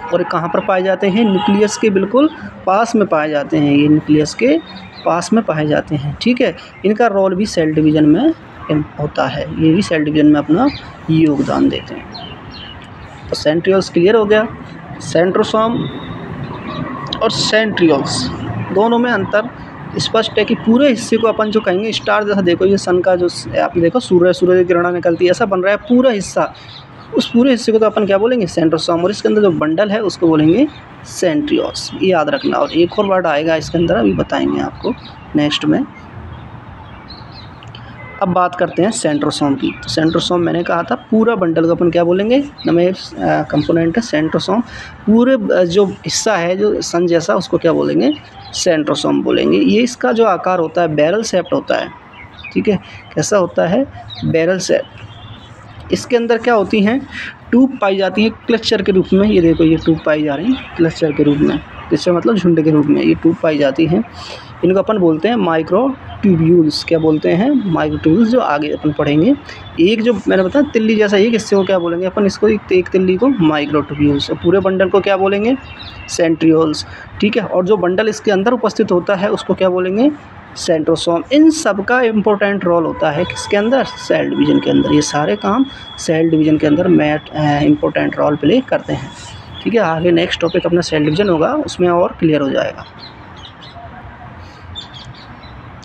और कहाँ पर पाए जाते हैं, न्यूक्लियस के बिल्कुल पास में पाए जाते हैं, ये न्यूक्लियस के पास में पाए जाते हैं। ठीक है, इनका रोल भी सेल डिवीजन में होता है, ये भी सेल डिवीजन में अपना योगदान देते हैं। तो सेंट्रियोल्स क्लियर हो गया। सेंट्रोसोम और सेंट्रियोल्स दोनों में अंतर स्पष्ट है कि पूरे हिस्से को अपन जो कहेंगे स्टार जैसा, देखो ये सन का जो आप देखो सूर्य की किरणें निकलती है, ऐसा बन रहा है पूरा हिस्सा, उस पूरे हिस्से को तो अपन क्या बोलेंगे, सेंट्रोसोम। और इसके अंदर जो बंडल है उसको बोलेंगे सेंट्रियोल्स, ये याद रखना। और एक और वर्ड आएगा इसके अंदर, अभी बताएंगे आपको नेक्स्ट में। अब बात करते हैं सेंट्रोसोम की। तो सेंट्रोसोम मैंने कहा था पूरा बंडल को अपन क्या बोलेंगे, नंबर कंपोनेंट है सेंट्रोसोम। पूरे जो हिस्सा है जो सन जैसा, उसको क्या बोलेंगे, सेंट्रोसोम बोलेंगे। ये इसका जो आकार होता है बैरल शेप्ड होता है, ठीक है, कैसा होता है, बैरल शेप। इसके अंदर क्या होती हैं, ट्यूब पाई जाती है क्लचर के रूप में। ये देखो ये ट्यूब पाई जा रही है क्लचर के रूप में, क्लचर मतलब झुंड के रूप में ये ट्यूब पाई जाती हैं। इनको अपन बोलते हैं माइक्रो ट्यूब्यूल्स। क्या बोलते हैं, माइक्रो ट्यूब्यूल्स, जो आगे अपन पढ़ेंगे। एक जो मैंने बताया तिल्ली जैसा एक हिस्से को क्या बोलेंगे अपन, इसको एक तिल्ली को माइक्रो ट्यूब्यूल्स, और पूरे बंडल को क्या बोलेंगे, सेंट्रियोल्स। ठीक है, और जो बंडल इसके अंदर उपस्थित होता है उसको क्या बोलेंगे, सेंट्रोसोम। इन सब का इम्पोर्टेंट रोल होता है किसके अंदर, सेल डिवीजन के अंदर। ये सारे काम सेल डिवीजन के अंदर इम्पोर्टेंट रोल प्ले करते हैं। ठीक है, आगे नेक्स्ट टॉपिक अपना सेल डिवीजन होगा, उसमें और क्लियर हो जाएगा।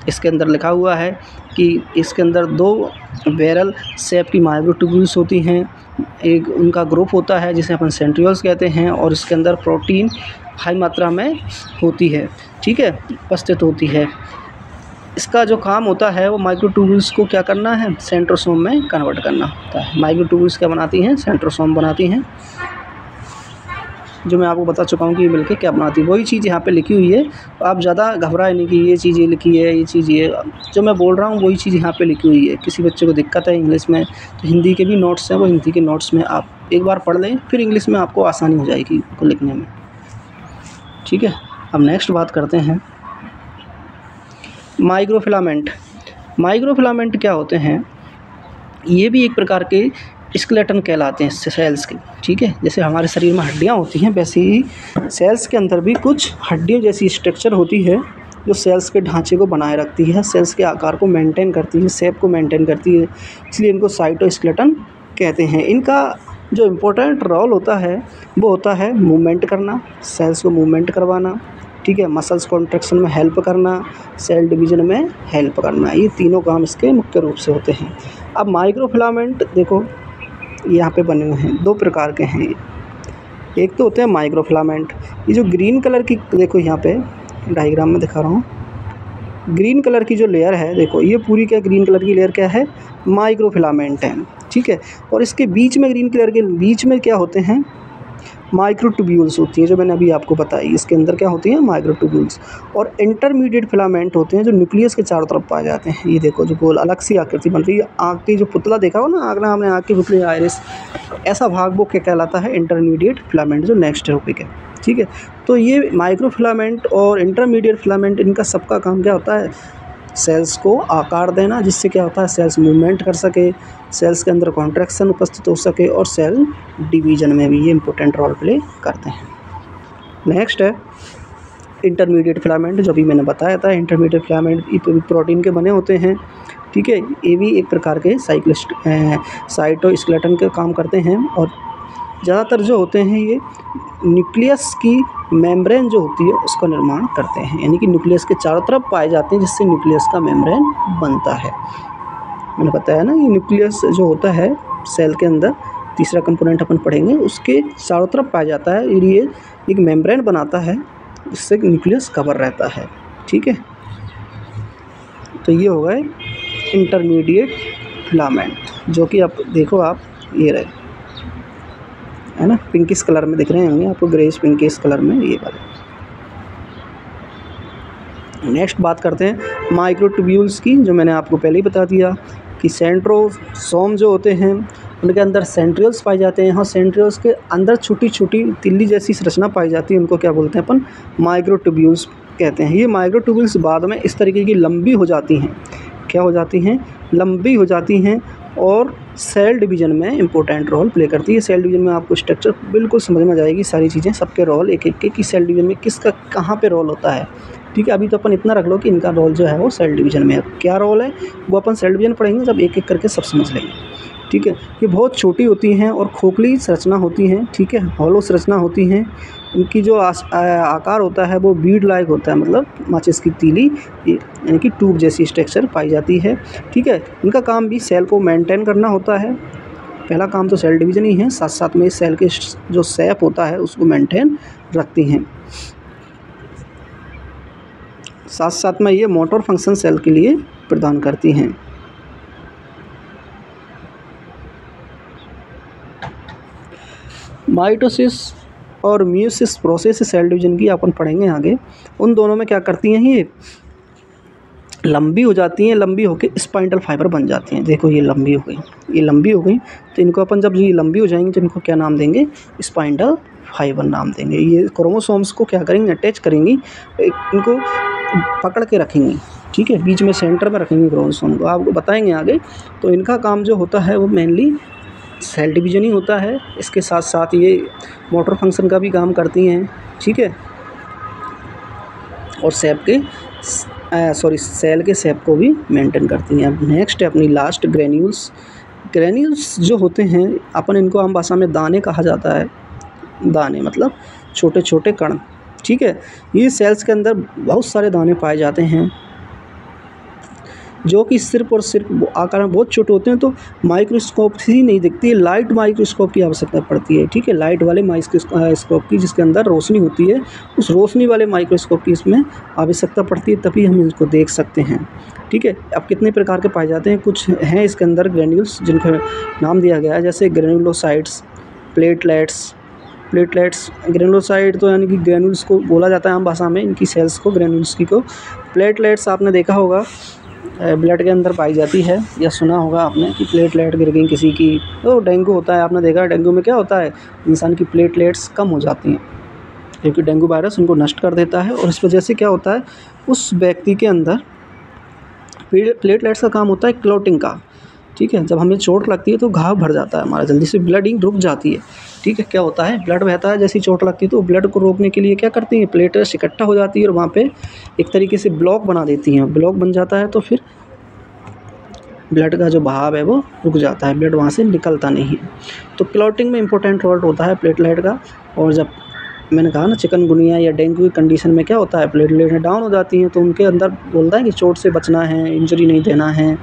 इसके अंदर लिखा हुआ है कि इसके अंदर 2 बैरल शेप की माइक्रोट्यूब्यूल्स होती हैं। एक उनका ग्रुप होता है जिसे अपन सेंट्रियोल्स कहते हैं, और इसके अंदर प्रोटीन हाई मात्रा में होती है, ठीक है, उपस्थित होती है। इसका जो काम होता है वो माइक्रोट्यूब्यूल्स को क्या करना है, सेंट्रोसोम में कन्वर्ट करना होता है। माइक्रोट्यूब्यूल्स क्या बनाती हैं, सेंट्रोसोम बनाती हैं, जो मैं आपको बता चुका हूँ कि ये मिलके क्या बनाती है। वही चीज़ यहाँ पे लिखी हुई है, तो आप ज़्यादा घबराए नहीं कि ये चीज़ ये लिखी है, ये चीज़ ये, जो मैं बोल रहा हूँ वही चीज़ यहाँ पे लिखी हुई है। किसी बच्चे को दिक्कत है इंग्लिश में तो हिंदी के भी नोट्स हैं, वो हिंदी के नोट्स में आप एक बार पढ़ लें, फिर इंग्लिश में आपको आसानी हो जाएगी उनको लिखने में, ठीक है। अब नेक्स्ट बात करते हैं माइक्रोफिलामेंट। माइक्रोफिलामेंट क्या होते हैं, ये भी एक प्रकार के स्केलेटन कहलाते हैं सेल्स के, ठीक है। जैसे हमारे शरीर में हड्डियां होती हैं, वैसे ही सेल्स के अंदर भी कुछ हड्डियों जैसी स्ट्रक्चर होती है जो सेल्स के ढांचे को बनाए रखती है, सेल्स के आकार को मेंटेन करती है, शेप को मेंटेन करती है, इसलिए इनको साइटोस्केलेटन कहते हैं। इनका जो इम्पोर्टेंट रोल होता है वो होता है मूवमेंट करना, सेल्स को मूवमेंट करवाना, ठीक है, मसल्स कॉन्ट्रैक्शन में हेल्प करना, सेल डिवीज़न में हेल्प करना, ये तीनों काम इसके मुख्य रूप से होते हैं। अब माइक्रोफिलामेंट देखो यहाँ पे बने हुए हैं, 2 प्रकार के हैं ये। एक तो होते हैं माइक्रोफिलामेंट, ये जो ग्रीन कलर की देखो यहाँ पे डायग्राम में दिखा रहा हूँ, ग्रीन कलर की जो लेयर है देखो, ये पूरी क्या ग्रीन कलर की लेयर क्या है, माइक्रोफिलामेंट है, ठीक है। और इसके बीच में ग्रीन कलर के बीच में क्या होते हैं, माइक्रोट्यूब्यूल्स होती हैं, जो मैंने अभी आपको बताई। इसके अंदर क्या होती हैं, माइक्रोट्यूब्यूल्स। और इंटरमीडिएट फिलामेंट होते हैं जो न्यूक्लियस के चारों तरफ पाए जाते हैं। ये देखो जो गोल अलग सी आकृति बन रही है, आँख की जो पुतला देखा हो ना, आगना हमने आँख की पुतली आइरिस, ऐसा भाग वो क्या कहलाता है, इंटरमीडिएट फिलामेंट, जो नेक्स्ट टॉपिक है, ठीक है। तो ये माइक्रोफिलामेंट और इंटरमीडिएट फिलामेंट, इनका सबका काम क्या होता है, सेल्स को आकार देना, जिससे क्या होता है, सेल्स मूवमेंट कर सके, सेल्स के अंदर कॉन्ट्रैक्शन उपस्थित हो सके, और सेल डिवीज़न में भी ये इंपॉर्टेंट रोल प्ले करते हैं। नेक्स्ट है इंटरमीडिएट फिलामेंट, जो भी मैंने बताया था। इंटरमीडिएट फिलामेंट प्रोटीन के बने होते हैं, ठीक है। ये भी एक प्रकार के साइटोस्केलेटन के काम करते हैं, और ज़्यादातर जो होते हैं ये न्यूक्लियस की मेम्ब्रेन जो होती है उसका निर्माण करते हैं, यानी कि न्यूक्लियस के चारों तरफ पाए जाते हैं, जिससे न्यूक्लियस का मेम्ब्रेन बनता है। मैंने बताया ना, ये न्यूक्लियस जो होता है सेल के अंदर, तीसरा कंपोनेंट अपन पढ़ेंगे, उसके चारों तरफ पाया जाता है, और ये एक मेम्ब्रेन बनाता है जिससे न्यूक्लियस कवर रहता है, ठीक है। तो ये हो गए इंटरमीडिएट फिलामेंट, जो कि आप देखो, आप ये रहे है ना, पिंकिश कलर में दिख रहे होंगे आपको, ग्रेस पिंकिश कलर में ये वाले। नेक्स्ट बात करते हैं माइक्रोट्यूब्यूल्स की, जो मैंने आपको पहले ही बता दिया कि सेंट्रोसोम जो होते हैं उनके अंदर सेंट्रियोल्स पाए जाते हैं। यहाँ सेंट्रियोल्स के अंदर छोटी छोटी तिल्ली जैसी संरचना पाई जाती है, उनको क्या बोलते हैं अपन, माइक्रोट्यूब्यूल्स कहते हैं। ये माइक्रोट्यूब्यूल्स बाद में इस तरीके की लंबी हो जाती हैं, क्या हो जाती हैं, लंबी हो जाती हैं, और सेल डिवीज़न में इंपॉर्टेंट रोल प्ले करती है। सेल डिवीज़न में आपको स्ट्रक्चर बिल्कुल समझ में आ जाएगी, सारी चीज़ें, सबके रोल एक एक के, कि सेल डिवीज़न में किसका कहाँ पे रोल होता है, ठीक है। अभी तो अपन इतना रख लो कि इनका रोल जो है वो सेल डिवीज़न में है। क्या रोल है वो अपन सेल डिवीज़न पढ़ेंगे, जब एक एक करके सब समझ लेंगे, ठीक है। ये बहुत छोटी होती हैं और खोखली संरचना होती हैं, ठीक है, हॉलो संरचना होती हैं। इनकी जो आकार होता है वो बीड लाइक होता है, मतलब माचिस की तीली, यानी कि ट्यूब जैसी स्ट्रक्चर पाई जाती है, ठीक है। इनका काम भी सेल को मेंटेन करना होता है। पहला काम तो सेल डिवीज़न ही है, साथ साथ में सेल के जो शेप होता है उसको मेंटेन रखती हैं। साथ साथ में ये मोटर फंक्शन सेल के लिए प्रदान करती हैं। माइटोसिस और म्यूसिस प्रोसेस सेल डिवीजन की अपन पढ़ेंगे आगे। उन दोनों में क्या करती हैं, ये लंबी हो जाती हैं, लंबी होकर स्पाइंडल फाइबर बन जाती हैं। देखो ये लंबी हो गई, ये लंबी हो गई, तो इनको अपन जब ये लंबी हो जाएंगी तो इनको क्या नाम देंगे, स्पाइंडल फाइबर नाम देंगे। ये क्रोमोसोम्स को क्या करेंगे, अटैच करेंगी, इनको पकड़ के रखेंगी, ठीक है, बीच में सेंटर में रखेंगे क्रोमोसोम को, आपको बताएंगे आगे। तो इनका काम जो होता है वो मेनली सेल डिवीजन ही होता है। इसके साथ साथ ये मोटर फंक्शन का भी काम करती हैं, ठीक है, और सेल के शेप को भी मेंटेन करती हैं। अब नेक्स्ट है अपनी लास्ट ग्रेन्यूल्स। ग्रेन्यूल्स जो होते हैं अपन इनको आम भाषा में दाने कहा जाता है। दाने मतलब छोटे छोटे कण, ठीक है। ये सेल्स के अंदर बहुत सारे दाने पाए जाते हैं, जो कि सिर्फ और सिर्फ आकार में बहुत छोटे होते हैं, तो माइक्रोस्कोप ही नहीं दिखती है, लाइट माइक्रोस्कोप की आवश्यकता पड़ती है। ठीक है, लाइट वाले माइक्रोस्कोप की, जिसके अंदर रोशनी होती है, उस रोशनी वाले माइक्रोस्कोप की इसमें आवश्यकता पड़ती है, तभी हम इसको देख सकते हैं। ठीक है, अब कितने प्रकार के पाए जाते हैं, कुछ हैं इसके अंदर ग्रेन्यूल्स जिनका नाम दिया गया है, जैसे ग्रेनुलोसाइट्स, प्लेटलेट्स। ग्रेनुलोसाइट तो यानी कि ग्रेन्यूल्स को बोला जाता है आम भाषा में, इनकी सेल्स को, ग्रेन्यूल्स की को। प्लेटलेट्स आपने देखा होगा ब्लड के अंदर पाई जाती है, या सुना होगा आपने कि प्लेटलेट गिर गई किसी की, तो डेंगू होता है। आपने देखा डेंगू में क्या होता है, इंसान की प्लेटलेट्स कम हो जाती हैं, क्योंकि डेंगू वायरस उनको नष्ट कर देता है, और इस वजह से क्या होता है, उस व्यक्ति के अंदर प्लेटलेट्स का काम होता है क्लॉटिंग का। ठीक है, जब हमें चोट लगती है तो घाव भर जाता है हमारा, जल्दी से ब्लडिंग रुक जाती है। ठीक है, क्या होता है, ब्लड बहता है, जैसी चोट लगती है तो ब्लड को रोकने के लिए क्या करती हैं, प्लेटलेट्स इकट्ठा हो जाती है और वहाँ पे एक तरीके से ब्लॉक बना देती हैं। ब्लॉक बन जाता है तो फिर ब्लड का जो बहाव है वो रुक जाता है, ब्लड वहाँ से निकलता नहीं है। तो क्लॉटिंग में इंपॉर्टेंट रोल होता है प्लेटलेट का। और जब मैंने कहा ना चिकनगुनिया या डेंगू की कंडीशन में क्या होता है, प्लेटलेट डाउन हो जाती हैं, तो उनके अंदर बोलता है कि चोट से बचना है, इंजरी नहीं देना है,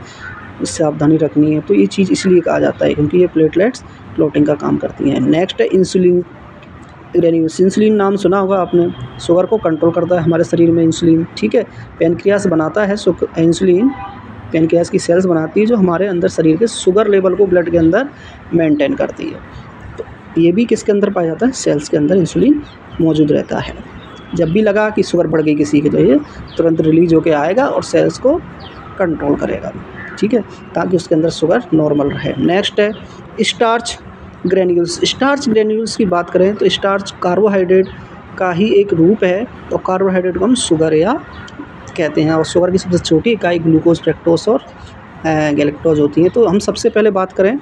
इससे सावधानी रखनी है। तो ये चीज़ इसलिए कहा जाता है क्योंकि ये प्लेटलेट्स क्लॉटिंग का काम करती हैं। नेक्स्ट है इंसुलिन ग्रेन्यूल्स। इंसुलिन नाम सुना होगा आपने, शुगर को कंट्रोल करता है हमारे शरीर में इंसुलिन। ठीक है, पैनक्रियास बनाता है इंसुलिन, पैनक्रियास की सेल्स बनाती है जो हमारे अंदर शरीर के शुगर लेवल को ब्लड के अंदर मेंटेन करती है। तो ये भी किसके अंदर पाया जाता है, सेल्स के अंदर इंसुलिन मौजूद रहता है। जब भी लगा कि शुगर बढ़ गई किसी की, तो ये तुरंत रिलीज होकर आएगा और सेल्स को कंट्रोल करेगा। ठीक है, ताकि उसके अंदर शुगर नॉर्मल रहे। नेक्स्ट है स्टार्च ग्रेन्यूल्स। स्टार्च ग्रेन्यूल्स की बात करें तो स्टार्च कार्बोहाइड्रेट का ही एक रूप है, और कार्बोहाइड्रेट को हम शुगर या कहते हैं, और शुगर की सबसे छोटी इकाई ग्लूकोज, फ्रक्टोज और गैलेक्टोज होती है। तो हम सबसे पहले बात करें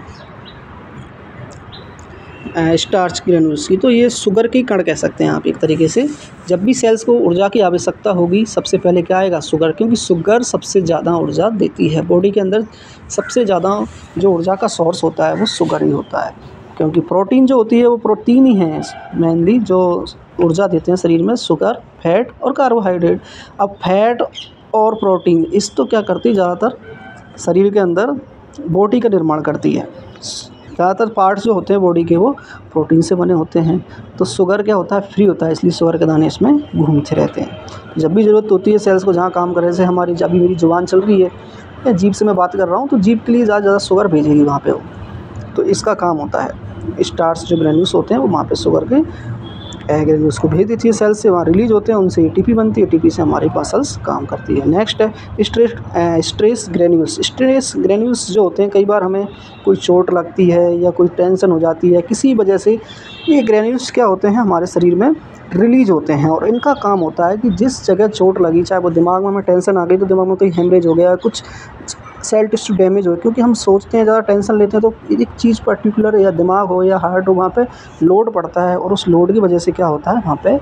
स्टार्च ग्रेन्यूल्स की, तो ये शुगर की कण कह सकते हैं आप एक तरीके से। जब भी सेल्स को ऊर्जा की आवश्यकता होगी, सबसे पहले क्या आएगा, शुगर, क्योंकि शुगर सबसे ज़्यादा ऊर्जा देती है। बॉडी के अंदर सबसे ज़्यादा जो ऊर्जा का सोर्स होता है वो शुगर ही होता है, क्योंकि प्रोटीन जो होती है वो प्रोटीन ही है मेनली जो ऊर्जा देते हैं शरीर में, शुगर, फैट और कार्बोहाइड्रेट। अब फैट और प्रोटीन इस तो क्या करती है, ज़्यादातर शरीर के अंदर बॉडी का निर्माण करती है। ज़्यादातर पार्ट्स जो होते हैं बॉडी के वो प्रोटीन से बने होते हैं। तो शुगर क्या होता है, फ्री होता है, इसलिए शुगर के दाने इसमें घूमते रहते हैं। जब भी ज़रूरत होती है सेल्स को, जहाँ काम करने से हमारी, अभी मेरी जुबान चल रही है या जीभ से मैं बात कर रहा हूँ, तो जीभ के लिए ज़्यादा शुगर भेजेगी वहाँ पे वो, तो इसका काम होता है। स्टार्च जो ग्रेन्यूल्स होते हैं वो वहाँ पे शुगर के ग्रेन्यूल्स को भेज देती है सेल्स से, वहाँ रिलीज होते हैं, उनसे एटीपी बनती है, एटीपी से हमारी मसल्स काम करती है। नेक्स्ट है स्ट्रेस ग्रेन्यूल्स। स्ट्रेस ग्रेन्यूल्स जो होते हैं, कई बार हमें कोई चोट लगती है या कोई टेंशन हो जाती है किसी वजह से, ये ग्रेन्यूल्स क्या होते हैं हमारे शरीर में रिलीज होते हैं, और इनका काम होता है कि जिस जगह चोट लगी, चाहे वो दिमाग में हमें टेंशन आ गई तो दिमाग में कहीं हेमरेज हो गया, कुछ सेल टिश्यू डैमेज हो, क्योंकि हम सोचते हैं, ज़्यादा टेंशन लेते हैं तो एक चीज़ पर्टिकुलर, या दिमाग हो या हार्ट हो, वहाँ पे लोड पड़ता है, और उस लोड की वजह से क्या होता है, वहाँ पे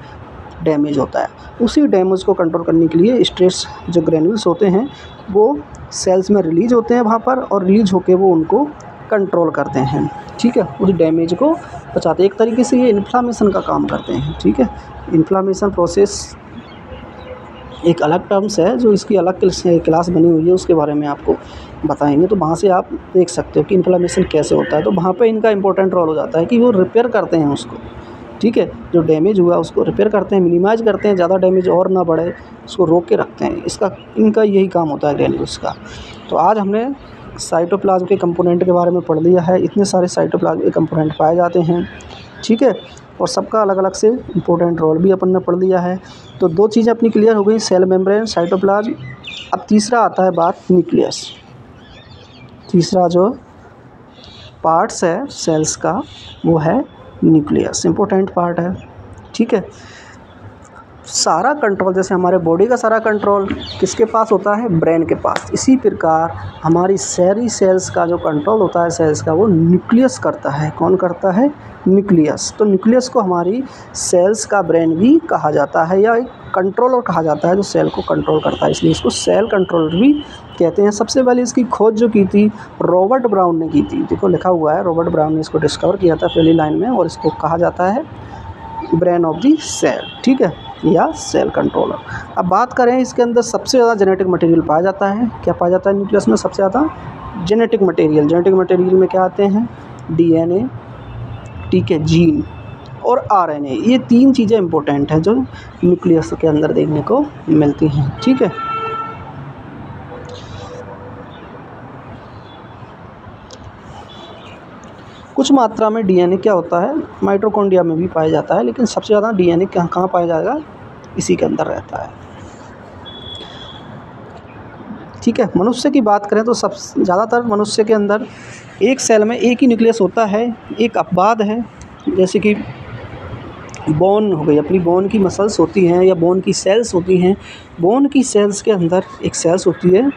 डैमेज होता है। उसी डैमेज को कंट्रोल करने के लिए स्ट्रेस जो ग्रेन्यूल्स होते हैं वो सेल्स में रिलीज होते हैं वहाँ पर, और रिलीज होकर वो उनको कंट्रोल करते हैं। ठीक है, उस डैमेज को बचाते हैं। एक तरीके से ये इन्फ्लामेशन का काम करते हैं। ठीक है, इन्फ्लामेशन प्रोसेस एक अलग टर्म्स है, जो इसकी अलग क्लास बनी हुई है, उसके बारे में आपको बताएंगे। तो वहाँ से आप देख सकते हो कि इन्फ्लामेशन कैसे होता है। तो वहाँ पे इनका इंपॉर्टेंट रोल हो जाता है कि वो रिपेयर करते हैं उसको। ठीक है, जो डैमेज हुआ उसको रिपेयर करते हैं, मिनिमाइज़ करते हैं, ज़्यादा डैमेज और ना बढ़े, उसको रोक के रखते हैं। इनका यही काम होता है ग्रेन्यूल्स का। तो आज हमने साइटोप्लाज्म के कंपोनेंट के बारे में पढ़ लिया है। इतने सारे साइटोप्लाज्म के कंपोनेंट पाए जाते हैं। ठीक है, और सबका अलग अलग से इंपॉर्टेंट रोल भी अपन ने पढ़ लिया है। तो दो चीज़ें अपनी क्लियर हो गई, सेल मेम्ब्रेन, साइटोप्लाज्म। अब तीसरा आता है बात न्यूक्लियस। तीसरा जो पार्ट्स है सेल्स का वो है न्यूक्लियस, इंपॉर्टेंट पार्ट है। ठीक है, सारा कंट्रोल, जैसे हमारे बॉडी का सारा कंट्रोल किसके पास होता है, ब्रेन के पास, इसी प्रकार हमारी सारी सेल्स का जो कंट्रोल होता है सेल्स का, वो न्यूक्लियस करता है। कौन करता है, न्यूक्लियस। तो न्यूक्लियस को हमारी सेल्स का ब्रेन भी कहा जाता है, या एक कंट्रोलर कहा जाता है जो सेल को कंट्रोल करता है, इसलिए इसको सेल कंट्रोलर भी कहते हैं। सबसे पहले इसकी खोज जो की थी रॉबर्ट ब्राउन ने की थी। देखो लिखा हुआ है, रॉबर्ट ब्राउन ने इसको डिस्कवर किया था पहली लाइन में, और इसको कहा जाता है ब्रेन ऑफ द सेल। ठीक है, या सेल कंट्रोलर। अब बात करें इसके अंदर सबसे ज़्यादा जेनेटिक मटेरियल पाया जाता है। क्या पाया जाता है न्यूक्लियस में सबसे ज़्यादा? Genetic material. जेनेटिक मटेरियल में क्या आते हैं? डीएनए, ठीक है, जीन और आरएनए। ये 3 चीज़ें इंपॉर्टेंट हैं जो न्यूक्लियस के अंदर देखने को मिलती हैं, ठीक है। कुछ मात्रा में डीएनए क्या होता है, माइटोकॉन्ड्रिया में भी पाया जाता है, लेकिन सबसे ज़्यादा डीएनए कहाँ पाया जाएगा? इसी के अंदर रहता है, ठीक है। मनुष्य की बात करें तो सब ज़्यादातर मनुष्य के अंदर एक सेल में एक ही न्यूक्लियस होता है। एक अपवाद है, जैसे कि बोन हो गई, अपनी बोन की मसल्स होती हैं या बोन की सेल्स होती हैं। बोन की सेल्स के अंदर एक सेल्स होती है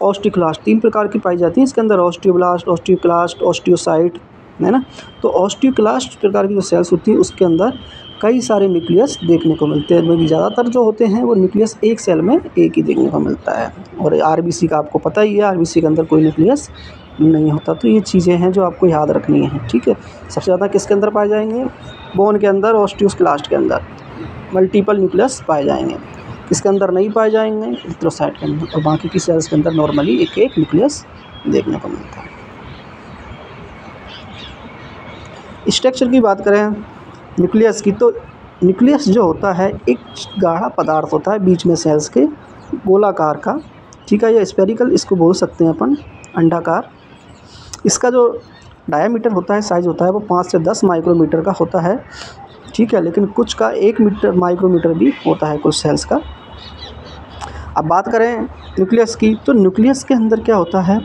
ऑस्टियोक्लास्ट, 3 प्रकार की पाई जाती हैं इसके अंदर, ऑस्टियोब्लास्ट, ऑस्टियोक्लास्ट, ऑस्टियोसाइट, है ना। तो ऑस्टियोक्लास्ट प्रकार की जो सेल्स होती है उसके अंदर कई सारे न्यूक्लियस देखने को मिलते हैं, बल्कि ज़्यादातर जो होते हैं वो न्यूक्लियस एक सेल में एक ही देखने को मिलता है। और आरबीसी का आपको पता ही है, आरबीसी के अंदर कोई न्यूक्लियस नहीं होता। तो ये चीज़ें हैं जो आपको याद रखनी है, ठीक है। सबसे ज़्यादा किसके अंदर पाए जाएंगे? बोन के अंदर, ऑस्टियोक्लास्ट के अंदर मल्टीपल न्यूक्लियस पाए जाएंगे। किसके अंदर नहीं पाए जाएंगे? एरिथ्रोसाइट के अंदर। और बाकी की सेल्स के अंदर नॉर्मली एक एक न्यूक्लियस देखने को मिलता है। स्ट्रक्चर की बात करें न्यूक्लियस की, तो न्यूक्लियस जो होता है एक गाढ़ा पदार्थ होता है बीच में सेल्स के, गोलाकार का, ठीक है, या स्फेरिकल इसको बोल सकते हैं अपन, अंडाकार। इसका जो डायामीटर होता है, साइज़ होता है, वो 5 से 10 माइक्रोमीटर का होता है, ठीक है। लेकिन कुछ का 1 माइक्रोमीटर भी होता है कुछ सेल्स का। अब बात करें न्यूक्लियस की, तो न्यूक्लियस के अंदर क्या होता है?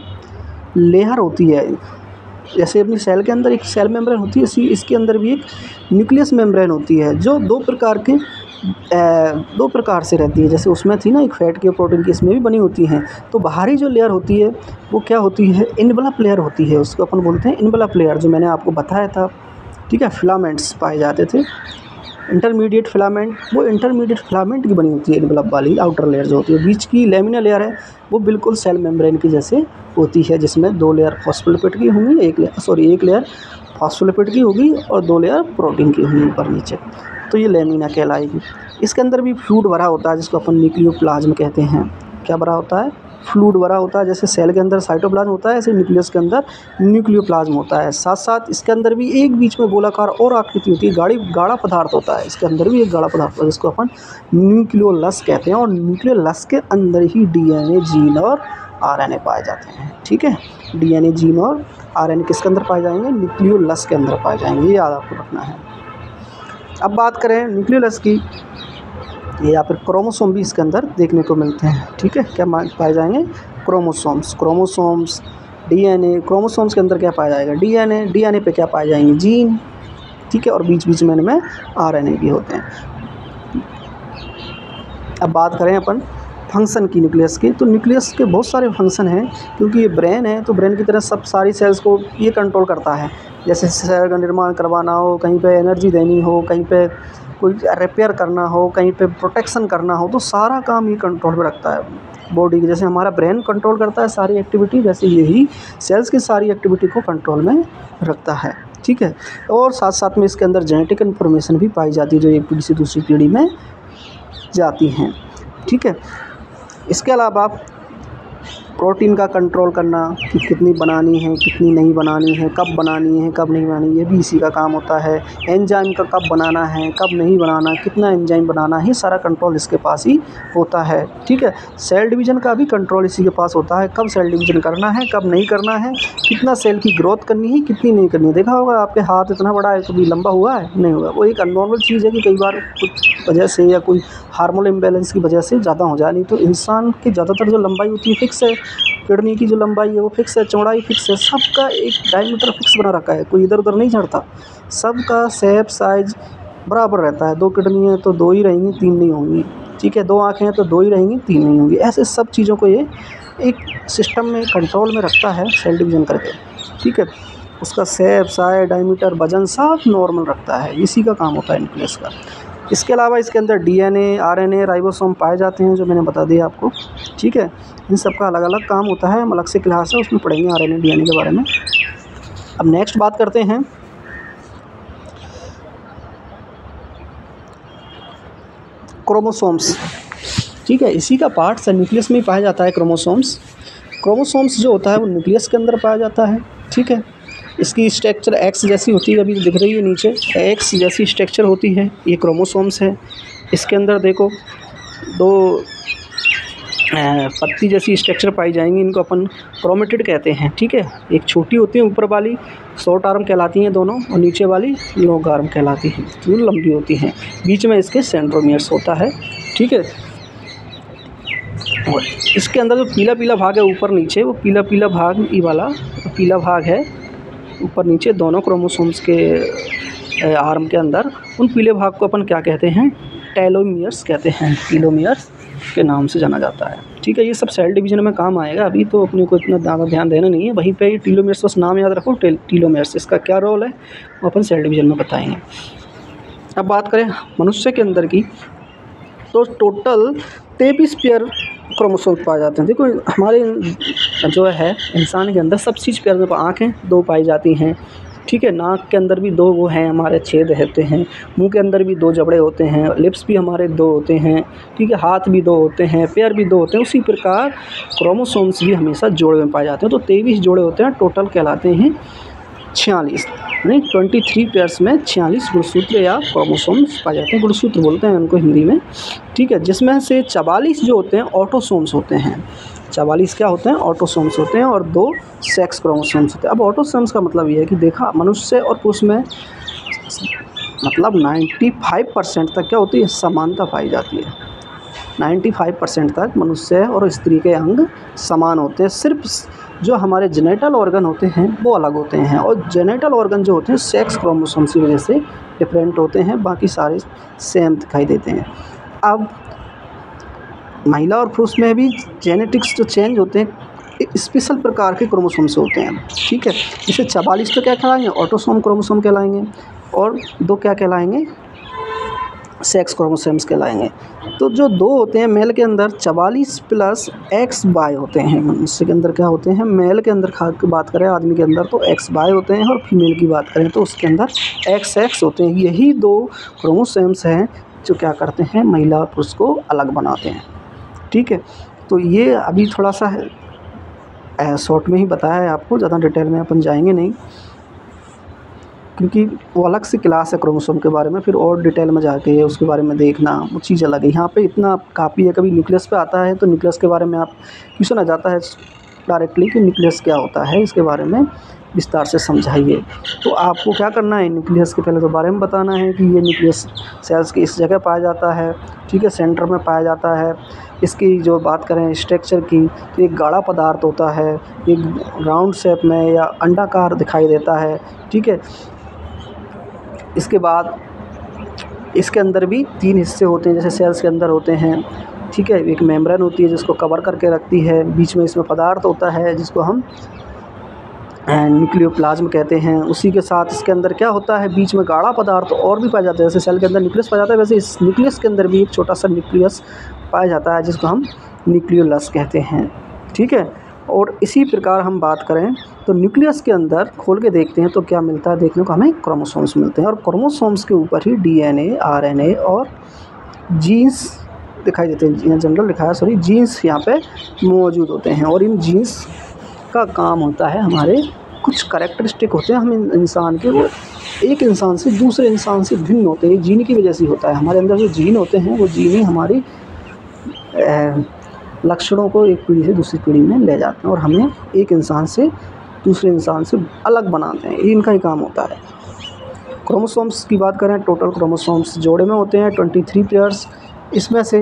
लेयर होती है। जैसे अपनी सेल के अंदर एक सेल मेम्ब्रेन होती है, इसी इसके अंदर भी एक न्यूक्लियस मेम्ब्रेन होती है, जो दो प्रकार से रहती है। जैसे उसमें थी ना एक फैट की, प्रोटीन की, इसमें भी बनी होती हैं। तो बाहरी जो लेयर होती है वो क्या होती है? इनवलप लेयर होती है, उसको अपन बोलते हैं इनवलप लेयर, जो मैंने आपको बताया था, ठीक है। फिलामेंट्स पाए जाते थे, इंटरमीडिएट फिलामेंट, वो इंटरमीडिएट फिलामेंट की बनी होती है इनवलप वाली आउटर लेयर जो होती है। बीच की लेमिनर लेयर है वो बिल्कुल सेल मेम्ब्रेन की जैसे होती है, जिसमें 2 लेयर फॉस्फोलिपिड की होंगी, एक लेयर फॉस्फोलिपिड की होगी और 2 लेयर प्रोटीन की होंगी ऊपर नीचे। तो ये लेमिना कहलाएगी। इसके अंदर भी फ्लूइड भरा होता है, जिसको अपन न्यूक्लियोप्लाज्म कहते हैं। क्या भरा होता है? फ्लूइड भरा होता है। जैसे सेल के अंदर साइटोप्लाज्म होता है, ऐसे न्यूक्लियस के अंदर न्यूक्लियोप्लाज्म होता है। साथ साथ इसके अंदर भी एक बीच में गोलाकार और आकृति होती है, गाढ़ा पदार्थ होता है। इसके अंदर भी एक गाढ़ा पदार्थ होता है, जिसको अपन न्यूक्लियोलस कहते हैं। और न्यूक्लियोलस के अंदर ही डीएनए, जीन और आरएनए पाए जाते हैं, ठीक है। डीएनए, जीन और आरएनए किसके अंदर पाए जाएंगे? न्यूक्लियोलस के अंदर पाए जाएंगे, ये याद आपको रखना है। अब बात करें न्यूक्लियोलस की, या फिर क्रोमोसोम भी इसके अंदर देखने को मिलते हैं, ठीक है। क्या पाए जाएंगे? Chromosomes, DNA. क्रोमोसोम्स के अंदर क्या पाया जाएगा? डीएनए पे क्या पाए जाएंगे? जीन, ठीक है। और बीच बीच में इनमें आरएनए भी होते हैं। अब बात करें अपन फंक्शन की न्यूक्लियस की, तो न्यूक्लियस के बहुत सारे फंक्शन हैं, क्योंकि ये ब्रेन है, तो ब्रेन की तरह सब सारी सेल्स को ये कंट्रोल करता है। जैसे सेल का निर्माण करवाना हो, कहीं पे एनर्जी देनी हो, कहीं पे कोई रिपेयर करना हो, कहीं पे प्रोटेक्शन करना हो, तो सारा काम ये कंट्रोल में रखता है बॉडी की। जैसे हमारा ब्रेन कंट्रोल करता है सारी एक्टिविटी, वैसे यही सेल्स की सारी एक्टिविटी को कंट्रोल में रखता है, ठीक है। और साथ साथ में इसके अंदर जेनेटिक इन्फॉर्मेशन भी पाई जाती है, जो एक पीढ़ी से दूसरी पीढ़ी में जाती हैं, ठीक है। इसके अलावा प्रोटीन का कंट्रोल करना कि कितनी बनानी है, कितनी नहीं बनानी है, कब बनानी है, कब नहीं बनानी, ये भी इसी का काम होता है। एंजाइम का कब बनाना है, कब नहीं बनाना, कितना एंजाइम बनाना है, सारा कंट्रोल इसके पास ही होता है, ठीक है। सेल डिवीज़न का भी कंट्रोल इसी के पास होता है, कब सेल डिवीज़न करना है, कब नहीं करना है, कितना सेल की ग्रोथ करनी है, कितनी नहीं करनी है। देखा होगा आपके हाथ इतना बड़ा है, कभी लंबा हुआ है? नहीं हुआ। वो एक अननॉर्मल चीज़ है कि कई बार कुछ वजह से या कोई हार्मोनल इम्बैलेंस की वजह से ज़्यादा हो जाए, नहीं तो इंसान की ज़्यादातर जो लंबाई होती है फिक्स है। किडनी की जो लंबाई है वो फिक्स है, चौड़ाई फिक्स है, सबका एक डायमीटर फिक्स बना रखा है, कोई इधर उधर नहीं चढ़ता। सबका शेप साइज बराबर रहता है। 2 किडनी है तो 2 ही रहेंगी, 3 नहीं होंगी, ठीक है। 2 आँखें हैं तो 2 ही रहेंगी, 3 नहीं होंगी। ऐसे सब चीज़ों को ये एक सिस्टम में कंट्रोल में रखता है सेल डिवीज़न करके, ठीक है। उसका शेप साइज, डायमीटर, वजन सब नॉर्मल रखता है, इसी का काम होता है न्यूक्लियस का। इसके अलावा इसके अंदर डीएनए, आरएनए, राइबोसोम पाए जाते हैं, जो मैंने बता दिया आपको, ठीक है। इन सब का अलग अलग काम होता है, हम अलग से क्लास है उसमें पढ़ेंगे आरएनए, डीएनए के बारे में। अब नेक्स्ट बात करते हैं क्रोमोसोम्स, ठीक है, इसी का पार्ट्स है, न्यूक्लियस में ही पाया जाता है क्रोमोसोम्स। क्रोमोसोम्स जो होता है वो न्यूक्लियस के अंदर पाया जाता है, ठीक है। इसकी स्ट्रक्चर एक्स जैसी होती है, अभी दिख रही है नीचे, एक्स जैसी स्ट्रक्चर होती है, ये क्रोमोसोम्स है। इसके अंदर देखो दो पत्ती जैसी स्ट्रक्चर पाई जाएंगी, इनको अपन क्रोमेटिड कहते हैं, ठीक है। एक छोटी होती है ऊपर वाली शॉर्ट आर्म कहलाती हैं दोनों, और नीचे वाली लॉन्ग आर्म कहलाती हैं, जो लंबी होती हैं। बीच में इसके सेंट्रोमियर्स होता है, ठीक है। और इसके अंदर जो पीला पीला भाग है ऊपर नीचे, वो पीला पीला भाग, ये वाला पीला भाग है ऊपर नीचे दोनों क्रोमोसोम्स के आर्म के अंदर, उन पीले भाग को अपन क्या कहते हैं, टेलोमियर्स कहते हैं, टीलोमियर्स के नाम से जाना जाता है, ठीक है। ये सब सेल डिवीजन में काम आएगा, अभी तो अपने को इतना ज़्यादा ध्यान देना नहीं है, वहीं पे टीलोमियर्स बस नाम याद रखो, टीलोमियर्स, इसका क्या रोल है वो अपन सेल डिवीजन में बताएंगे। अब बात करें मनुष्य के अंदर की, तो टोटल 23 पेयर क्रोमोसोम पाए जाते हैं। देखो हमारे जो है इंसान के अंदर सब चीज़ पेयर में, आँखें 2 पाई जाती हैं, ठीक है। नाक के अंदर भी 2 वो हैं हमारे छेद रहते हैं, मुंह के अंदर भी 2 जबड़े होते हैं, लिप्स भी हमारे 2 होते हैं, ठीक है। हाथ भी 2 होते हैं, पैर भी 2 होते हैं। उसी प्रकार क्रोमोसोम्स भी हमेशा जोड़े में पाए जाते हैं। तो 23 जोड़े होते हैं, टोटल कहलाते हैं 46, यानी 23 पेयर्स में 46 गुणसूत्र या क्रोमोसोम्स पाए जाते हैं, गुणसूत्र बोलते हैं उनको हिंदी में, ठीक है। जिसमें से 44 जो होते हैं ऑटोसोम्स होते हैं, 44 क्या होते हैं, ऑटोसोम्स होते हैं, और 2 सेक्स क्रोमोसोम्स होते हैं। अब ऑटोसोम्स का मतलब ये है कि देखा मनुष्य और पुरुष में मतलब 95% तक क्या होती है, समानता पाई जाती है। 95% तक मनुष्य और स्त्री के अंग समान होते हैं, सिर्फ जो हमारे जेनेटल ऑर्गन होते हैं वो अलग होते हैं, और जेनेटल ऑर्गन जो होते हैं सेक्स क्रोमोसोम्स की वजह से डिफरेंट होते हैं, बाकी सारे सेम दिखाई देते हैं। अब महिला और पुरुष में भी जेनेटिक्स जो चेंज होते हैं एक स्पेशल प्रकार के क्रोमोसोम्स होते हैं, ठीक है। इसे 44 तो क्या कहलाएंगे, ऑटोसोम क्रोमोसोम कहलाएंगे, और 2 क्या कहलाएंगे, सेक्स क्रोमोसोम्स कहलाएंगे। तो जो 2 होते हैं मेल के अंदर 44 प्लस XY होते हैं, मनुष्य के अंदर क्या होते हैं, मेल के अंदर की बात करें आदमी के अंदर तो XY होते हैं, और फीमेल की बात करें तो उसके अंदर XX होते हैं। यही 2 क्रोमोसोम्स हैं जो क्या करते हैं, महिला और पुरुष को अलग बनाते हैं, ठीक है। तो ये अभी थोड़ा सा शॉर्ट में ही बताया है आपको, ज़्यादा डिटेल में अपन जाएंगे नहीं, क्योंकि वो अलग से क्लास है क्रोमोसोम के बारे में, फिर और डिटेल में जाके उसके बारे में देखना वो चीज़ अलग है। यहाँ पे इतना काफ़ी है। कभी न्यूक्लियस पे आता है तो न्यूक्लियस के बारे में आप क्वेश्चन आ जाता है डायरेक्टली कि न्यूक्लियस क्या होता है, इसके बारे में विस्तार से समझाइए। तो आपको क्या करना है, न्यूक्लियस के पहले तो बारे में बताना है कि ये न्यूक्लियस सेल्स की इस जगह पाया जाता है, ठीक है, सेंटर में पाया जाता है। इसकी जो बात करें स्ट्रक्चर की, तो एक गाढ़ा पदार्थ होता है, एक राउंड शेप में या अंडाकार दिखाई देता है, ठीक है। इसके बाद इसके अंदर भी 3 हिस्से होते हैं, जैसे सेल्स के अंदर होते हैं, ठीक है। एक मेम्ब्रेन होती है जिसको कवर करके रखती है, बीच में इसमें पदार्थ होता है जिसको हम न्यूक्लियोप्लाज्म कहते हैं। उसी के साथ इसके अंदर क्या होता है, बीच में गाढ़ा पदार्थ और भी पाया जाता है, जैसे सेल के अंदर न्यूक्लियस पाया जाता है, वैसे इस न्यूक्लियस के अंदर भी एक छोटा सा न्यूक्लियस पाया जाता है जिसको हम न्यूक्लियोलस कहते हैं, ठीक है। और इसी प्रकार हम बात करें तो न्यूक्लियस के अंदर खोल के देखते हैं तो क्या मिलता है, देखने को हमें क्रोमोसोम्स मिलते हैं, और क्रोमोसोम्स के ऊपर ही DNA, RNA और जीन्स दिखाई देते हैं। जनरल लिखा है, सॉरी, जीन्स यहाँ पे मौजूद होते हैं, और इन जीन्स का काम होता है, हमारे कुछ कैरेक्टरिस्टिक होते हैं हम इंसान के, वो एक इंसान से दूसरे इंसान से भिन्न होते हैं, जीन की वजह से होता है। हमारे अंदर जो जीन होते हैं वो जीन ही हमारी लक्षणों को एक पीढ़ी से दूसरी पीढ़ी में ले जाते हैं, और हमें एक इंसान से दूसरे इंसान से अलग बनाते हैं, ये इनका ही काम होता है। क्रोमोसोम्स की बात करें, टोटल क्रोमोसोम्स जोड़े में होते हैं 23 पेयर्स, इसमें से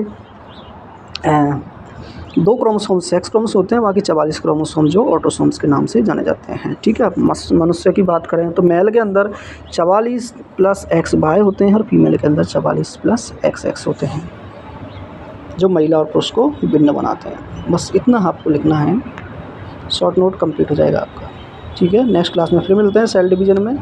2 क्रोमोसोम सेक्स क्रोमोसोम होते हैं, बाकी 44 क्रोमोसोम जो ऑटोसोम्स के नाम से जाने जाते हैं, ठीक है। मनुष्य की बात करें तो मेल के अंदर 44 प्लस XY होते हैं, और फीमेल के अंदर 44 प्लस XX होते हैं, जो महिला और पुरुष को भिन्न बनाते हैं। बस इतना आपको लिखना है, शॉर्ट नोट कंप्लीट हो जाएगा आपका, ठीक है। नेक्स्ट क्लास में फिर मिलते हैं सेल डिवीज़न में।